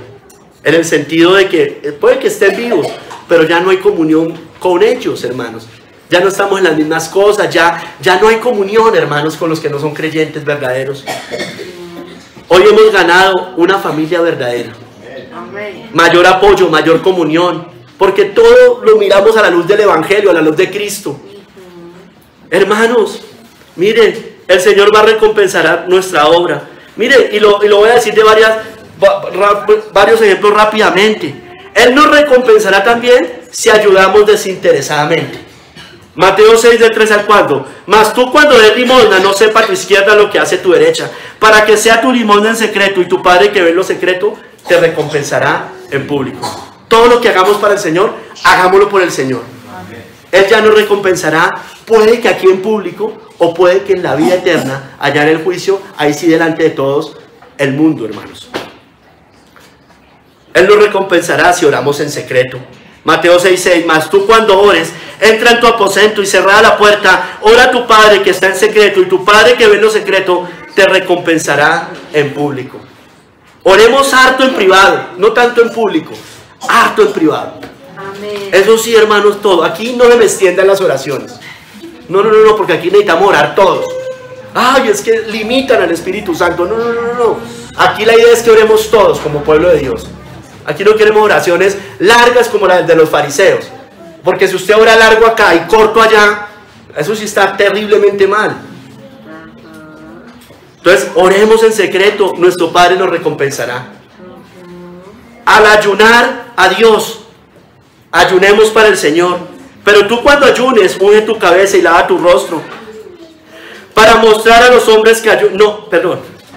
en el sentido de que puede que estén vivos, pero ya no hay comunión con ellos, hermanos. Ya no estamos en las mismas cosas, ya no hay comunión, hermanos, con los que no son creyentes verdaderos. Hoy hemos ganado una familia verdadera. Mayor apoyo, mayor comunión, porque todo lo miramos a la luz del Evangelio, a la luz de Cristo. Hermanos, miren, el Señor va a recompensar nuestra obra. Miren, y lo voy a decir de varios ejemplos rápidamente. Él nos recompensará también si ayudamos desinteresadamente. Mateo 6, del 3 al 4. Mas tú, cuando des limosna, no sepa tu izquierda lo que hace tu derecha, para que sea tu limosna en secreto, y tu Padre que ve en lo secreto te recompensará en público. Todo lo que hagamos para el Señor, hagámoslo por el Señor. Él ya nos recompensará, puede que aquí en público, o puede que en la vida eterna, allá en el juicio, ahí sí delante de todos el mundo, hermanos. Él nos recompensará si oramos en secreto. Mateo 6:6. Mas tú, cuando ores, entra en tu aposento y cerrada la puerta, ora a tu Padre que está en secreto, y tu Padre que ve en lo secreto te recompensará en público. Oremos harto en privado, no tanto en público, harto en privado. Amén. Eso sí, hermanos, todo. Aquí no se me extiendan las oraciones. No, porque aquí necesitamos orar todos. Ay, es que limitan al Espíritu Santo. No. Aquí la idea es que oremos todos como pueblo de Dios. Aquí no queremos oraciones largas como las de los fariseos. Porque si usted ora largo acá y corto allá, eso sí está terriblemente mal. Entonces, oremos en secreto, nuestro Padre nos recompensará. Al ayunar a Dios, ayunemos para el Señor. Pero tú, cuando ayunes, unge tu cabeza y lava tu rostro, para mostrar a los hombres que ayunan.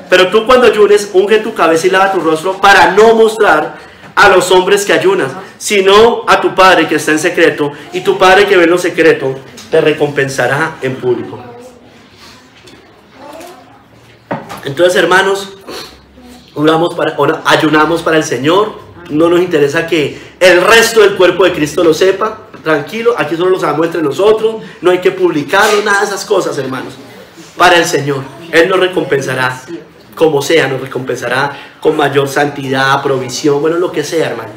Pero tú, cuando ayunes, unge tu cabeza y lava tu rostro, para no mostrar a los hombres que ayunas, sino a tu Padre que está en secreto, y tu Padre que ve en lo secreto te recompensará en público. Entonces, hermanos, ayunamos para el Señor. No nos interesa que el resto del cuerpo de Cristo lo sepa. Tranquilo, aquí solo lo sabemos entre nosotros. No hay que publicarlo, nada de esas cosas, hermanos. Para el Señor, Él nos recompensará. Como sea, nos recompensará con mayor santidad, provisión, bueno, lo que sea, hermanos.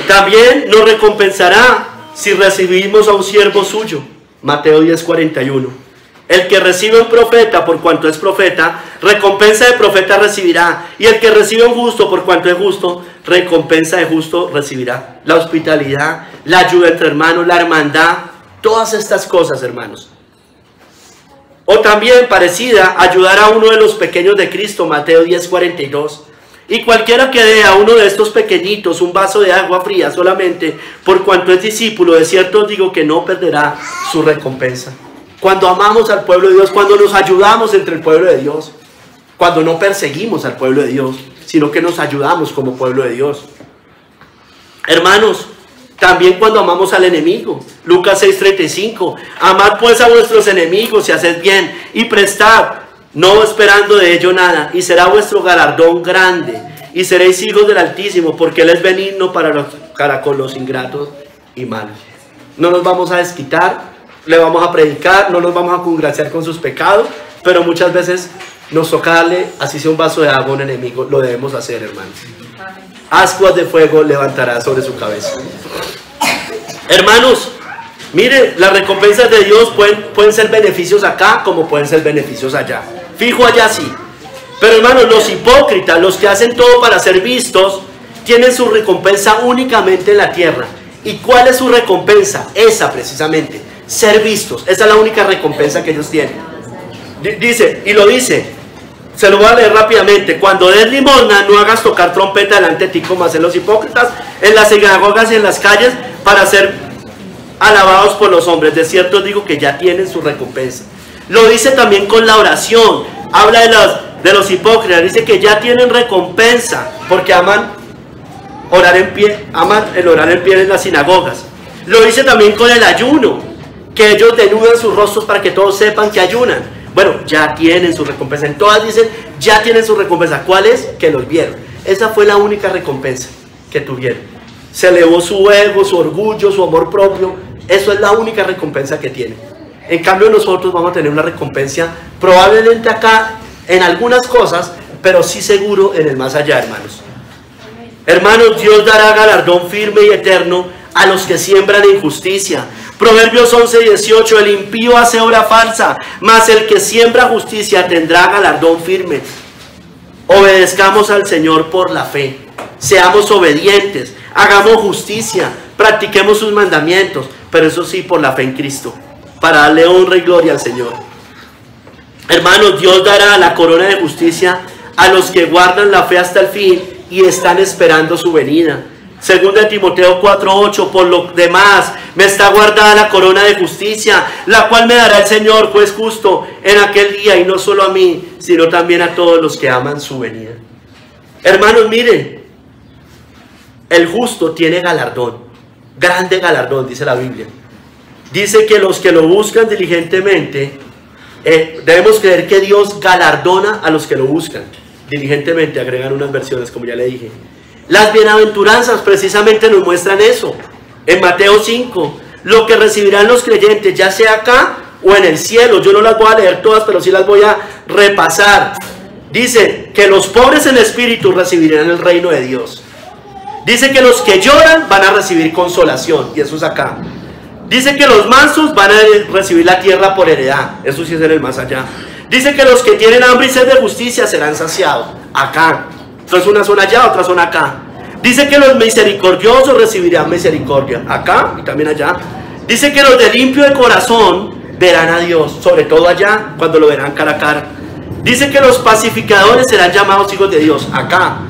También nos recompensará si recibimos a un siervo suyo. Mateo 10:41. El que recibe a un profeta por cuanto es profeta, recompensa de profeta recibirá. Y el que recibe a un justo por cuanto es justo, recompensa de justo recibirá. La hospitalidad, la ayuda entre hermanos, la hermandad, todas estas cosas, hermanos. O también parecida, ayudar a uno de los pequeños de Cristo, Mateo 10:42. Y cualquiera que dé a uno de estos pequeñitos un vaso de agua fría solamente, por cuanto es discípulo, de cierto os digo que no perderá su recompensa. Cuando amamos al pueblo de Dios, cuando nos ayudamos entre el pueblo de Dios, cuando no perseguimos al pueblo de Dios, sino que nos ayudamos como pueblo de Dios. Hermanos, también cuando amamos al enemigo, Lucas 6:35, amad pues a vuestros enemigos y haced bien, y prestad, no esperando de ello nada, y será vuestro galardón grande, y seréis hijos del Altísimo, porque Él es benigno para con los ingratos y malos. No nos vamos a desquitar, le vamos a predicar, no nos vamos a congraciar con sus pecados, pero muchas veces nos toca darle, así sea un vaso de agua a un enemigo, lo debemos hacer, hermanos. Ascuas de fuego levantará sobre su cabeza. Hermanos, miren, las recompensas de Dios pueden ser beneficios acá como pueden ser beneficios allá. Fijo allá sí. Pero hermanos, los hipócritas, los que hacen todo para ser vistos, tienen su recompensa únicamente en la tierra. ¿Y cuál es su recompensa? Esa precisamente, ser vistos. Esa es la única recompensa que ellos tienen. Dice, se lo voy a leer rápidamente. Cuando des limosna, no hagas tocar trompeta delante de ti como hacen los hipócritas en las sinagogas y en las calles para ser alabados por los hombres. De cierto os digo que ya tienen su recompensa. Lo dice también con la oración. Habla de los hipócritas. Dice que ya tienen recompensa porque aman orar en pie, aman el orar en pie en las sinagogas. Lo dice también con el ayuno, que ellos denudan sus rostros para que todos sepan que ayunan. Bueno, ya tienen su recompensa. En todas dicen, ya tienen su recompensa. ¿Cuál es? Que los vieron. Esa fue la única recompensa que tuvieron. Se elevó su ego, su orgullo, su amor propio. Eso es la única recompensa que tienen. En cambio nosotros vamos a tener una recompensa probablemente acá en algunas cosas, pero sí seguro en el más allá, hermanos. Hermanos, Dios dará galardón firme y eterno a los que siembran injusticia. Proverbios 11:18, el impío hace obra falsa, mas el que siembra justicia tendrá galardón firme. Obedezcamos al Señor por la fe, seamos obedientes, hagamos justicia, practiquemos sus mandamientos, pero eso sí por la fe en Cristo, para darle honra y gloria al Señor. Hermanos, Dios dará la corona de justicia a los que guardan la fe hasta el fin y están esperando su venida. Según de Timoteo 4:8, por lo demás me está guardada la corona de justicia, la cual me dará el Señor, juez justo, en aquel día, y no solo a mí, sino también a todos los que aman su venida. Hermanos, miren, el justo tiene galardón, grande galardón, dice la Biblia. Dice que los que lo buscan diligentemente, debemos creer que Dios galardona a los que lo buscan diligentemente, agregan unas versiones, como ya le dije. Las bienaventuranzas precisamente nos muestran eso. En Mateo 5, lo que recibirán los creyentes, ya sea acá o en el cielo. Yo no las voy a leer todas, pero sí las voy a repasar. Dice que los pobres en espíritu recibirán el reino de Dios. Dice que los que lloran van a recibir consolación, y eso es acá. Dice que los mansos van a recibir la tierra por heredad, eso sí es en el más allá. Dice que los que tienen hambre y sed de justicia serán saciados, acá. Entonces una zona allá, otra zona acá. Dice que los misericordiosos recibirán misericordia, acá y también allá. Dice que los de limpio de corazón verán a Dios, sobre todo allá, cuando lo verán cara a cara. Dice que los pacificadores serán llamados hijos de Dios, acá.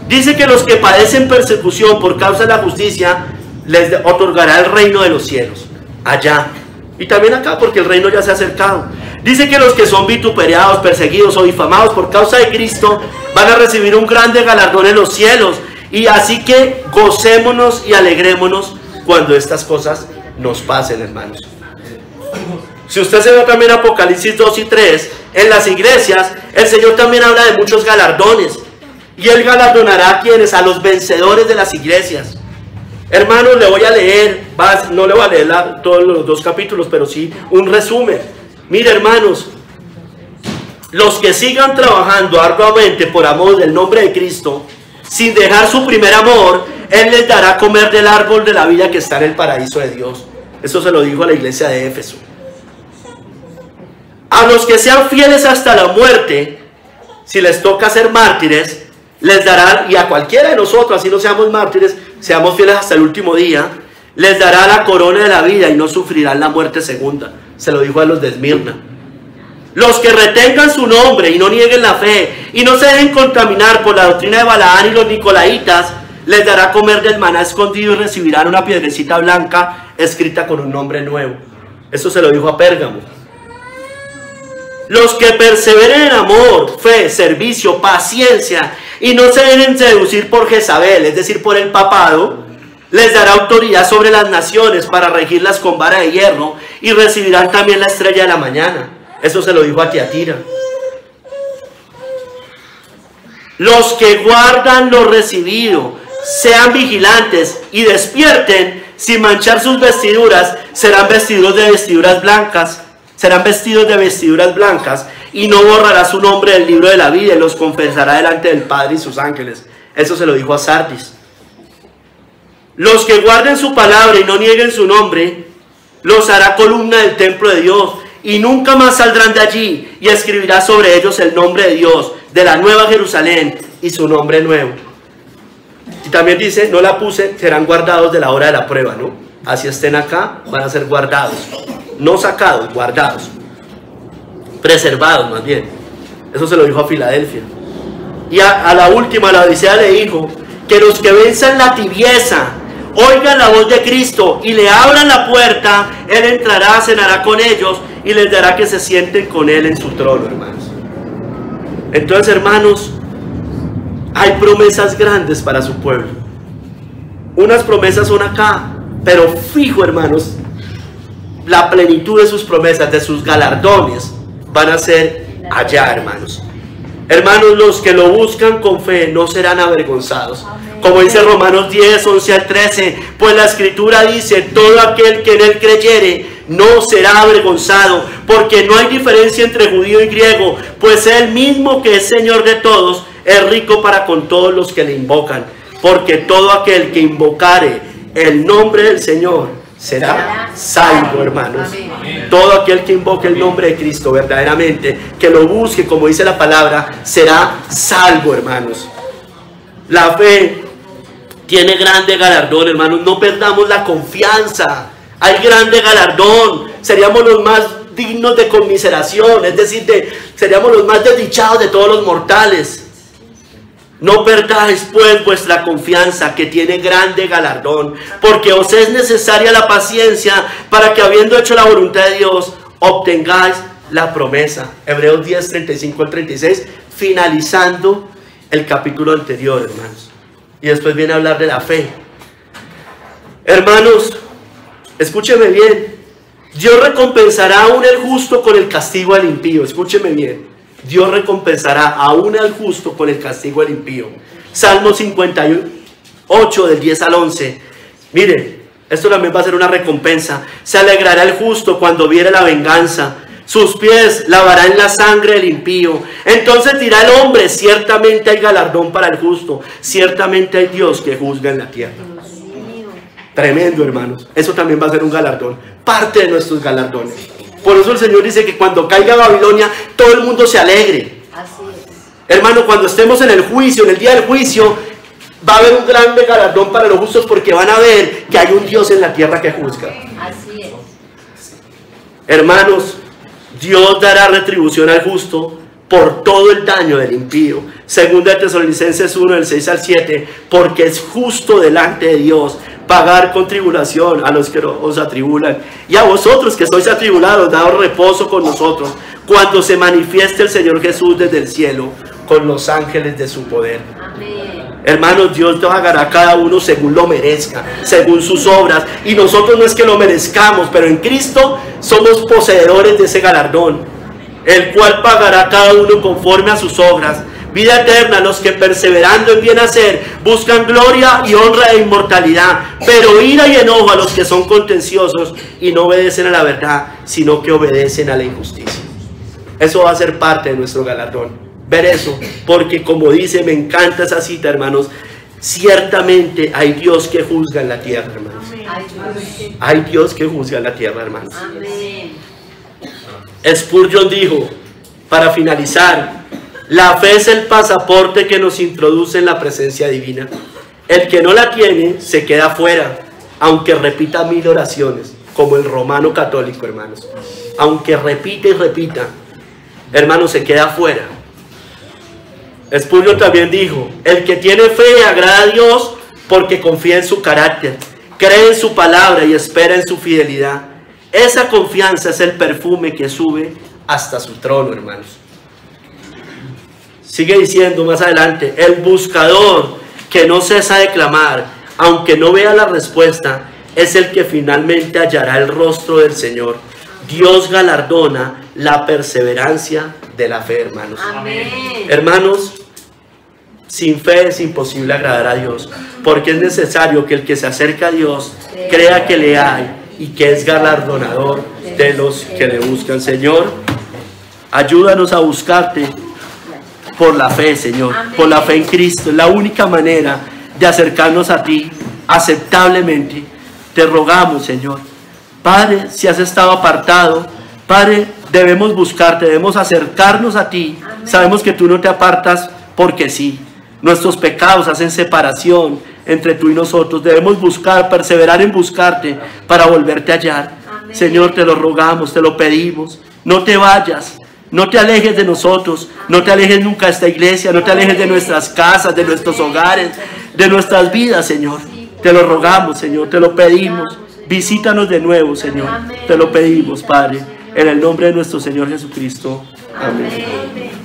Dice que los que padecen persecución por causa de la justicia les otorgará el reino de los cielos, allá. Y también acá, porque el reino ya se ha acercado. Dice que los que son vituperados, perseguidos o difamados por causa de Cristo van a recibir un grande galardón en los cielos. Y así que gocémonos y alegrémonos cuando estas cosas nos pasen, hermanos. Si usted se ve también Apocalipsis 2 y 3, en las iglesias, el Señor también habla de muchos galardones. Y Él galardonará a quienes, a los vencedores de las iglesias. Hermanos, le voy a leer, no le voy a leer todos los 2 capítulos, pero sí un resumen. Mire, hermanos, los que sigan trabajando arduamente por amor del nombre de Cristo, sin dejar su primer amor, Él les dará a comer del árbol de la vida que está en el paraíso de Dios. Eso se lo dijo a la iglesia de Éfeso. A los que sean fieles hasta la muerte, si les toca ser mártires, les dará, y a cualquiera de nosotros, así no seamos mártires, seamos fieles hasta el último día, les dará la corona de la vida y no sufrirán la muerte segunda. Se lo dijo a los de Esmirna. Los que retengan su nombre y no nieguen la fe y no se dejen contaminar por la doctrina de Balaán y los nicolaitas, les dará a comer del maná escondido y recibirán una piedrecita blanca escrita con un nombre nuevo. Eso se lo dijo a Pérgamo. Los que perseveren en amor, fe, servicio, paciencia y no se dejen seducir por Jezabel, es decir, por el papado, les dará autoridad sobre las naciones para regirlas con vara de hierro y recibirán también la estrella de la mañana. Eso se lo dijo a Tiatira. Los que guardan lo recibido, sean vigilantes y despierten sin manchar sus vestiduras, serán vestidos de vestiduras blancas. Serán vestidos de vestiduras blancas y no borrará su nombre del libro de la vida y los confesará delante del Padre y sus ángeles. Eso se lo dijo a Sardis. Los que guarden su palabra y no nieguen su nombre, los hará columna del templo de Dios y nunca más saldrán de allí, y escribirá sobre ellos el nombre de Dios, de la nueva Jerusalén y su nombre nuevo. Y también dice, no la puse, serán guardados de la hora de la prueba, ¿no? Así estén acá, van a ser guardados. No sacados, guardados, preservados más bien. Eso se lo dijo a Filadelfia. Y a la última, la Odisea, le dijo que los que venzan la tibieza oigan la voz de Cristo y le abran la puerta, Él entrará, cenará con ellos y les dará que se sienten con Él en su trono, hermanos. Entonces, hermanos, hay promesas grandes para su pueblo. Unas promesas son acá, pero fijo, hermanos, la plenitud de sus promesas, de sus galardones, van a ser allá, hermanos. Hermanos, los que lo buscan con fe no serán avergonzados. Como dice Romanos 10, 11 al 13, pues la Escritura dice, todo aquel que en Él creyere no será avergonzado, porque no hay diferencia entre judío y griego, pues Él mismo que es Señor de todos, es rico para con todos los que le invocan, porque todo aquel que invocare el nombre del Señor será salvo, hermanos. Amén. Todo aquel que invoque el nombre de Cristo verdaderamente, que lo busque, como dice la palabra, será salvo, hermanos. La fe tiene grande galardón, hermanos. No perdamos la confianza. Hay grande galardón. Seríamos los más dignos de conmiseración, es decir, seríamos los más desdichados de todos los mortales. No perdáis pues vuestra confianza, que tiene grande galardón, porque os es necesaria la paciencia, para que habiendo hecho la voluntad de Dios, obtengáis la promesa. Hebreos 10, 35 al 36, finalizando el capítulo anterior, hermanos. Y después viene a hablar de la fe. Hermanos, escúcheme bien. Dios recompensará aún el justo con el castigo al impío. Escúcheme bien. Dios recompensará aún al justo con el castigo al impío. Salmo 58 del 10 al 11. Miren, esto también va a ser una recompensa. Se alegrará el justo cuando viere la venganza. Sus pies lavarán la sangre del impío. Entonces dirá el hombre, ciertamente hay galardón para el justo. Ciertamente hay Dios que juzga en la tierra. Tremendo, hermanos. Eso también va a ser un galardón. Parte de nuestros galardones. Por eso el Señor dice que cuando caiga Babilonia, todo el mundo se alegre. Así es. Hermano, cuando estemos en el juicio, en el día del juicio, va a haber un grande galardón para los justos, porque van a ver que hay un Dios en la tierra que juzga. Así es. Hermanos, Dios dará retribución al justo por todo el daño del impío. Segunda de Tesalonicenses 1, del 6 al 7, porque es justo delante de Dios pagar con tribulación a los que os atribulan, y a vosotros que sois atribulados, daos reposo con nosotros, cuando se manifieste el Señor Jesús desde el cielo, con los ángeles de su poder. Amén. Hermanos, Dios pagará a cada uno según lo merezca, según sus obras, y nosotros no es que lo merezcamos, pero en Cristo somos poseedores de ese galardón, el cual pagará a cada uno conforme a sus obras. Vida eterna a los que perseverando en bien hacer buscan gloria y honra e inmortalidad, pero ira y enojo a los que son contenciosos y no obedecen a la verdad, sino que obedecen a la injusticia. Eso va a ser parte de nuestro galardón, ver eso, porque como dice, me encanta esa cita, hermanos, ciertamente hay Dios que juzga en la tierra, hermanos. Hay Dios que juzga en la tierra, hermanos. Amén. Spurgeon dijo, para finalizar, la fe es el pasaporte que nos introduce en la presencia divina. El que no la tiene se queda fuera, aunque repita 1000 oraciones, como el romano católico, hermanos. Aunque repita y repita, hermanos, se queda fuera. Spurgeon también dijo, el que tiene fe agrada a Dios porque confía en su carácter, cree en su palabra y espera en su fidelidad. Esa confianza es el perfume que sube hasta su trono, hermanos. Sigue diciendo más adelante, el buscador que no cesa de clamar, aunque no vea la respuesta, es el que finalmente hallará el rostro del Señor. Dios galardona la perseverancia de la fe, hermanos. Amén. Hermanos, sin fe es imposible agradar a Dios, porque es necesario que el que se acerca a Dios crea que le hay y que es galardonador de los que le buscan. Señor, ayúdanos a buscarte por la fe, Señor. Amén. Por la fe en Cristo. Es la única manera de acercarnos a ti aceptablemente. Te rogamos, Señor. Padre, si has estado apartado, Padre, debemos buscarte, debemos acercarnos a ti. Amén. Sabemos que tú no te apartas porque sí. Nuestros pecados hacen separación entre tú y nosotros. Debemos buscar, perseverar en buscarte para volverte a hallar. Amén. Señor, te lo rogamos, te lo pedimos. No te vayas. No te alejes de nosotros, no te alejes nunca de esta iglesia, no te alejes de nuestras casas, de nuestros hogares, de nuestras vidas, Señor. Te lo rogamos, Señor, te lo pedimos. Visítanos de nuevo, Señor. Te lo pedimos, Padre, en el nombre de nuestro Señor Jesucristo. Amén.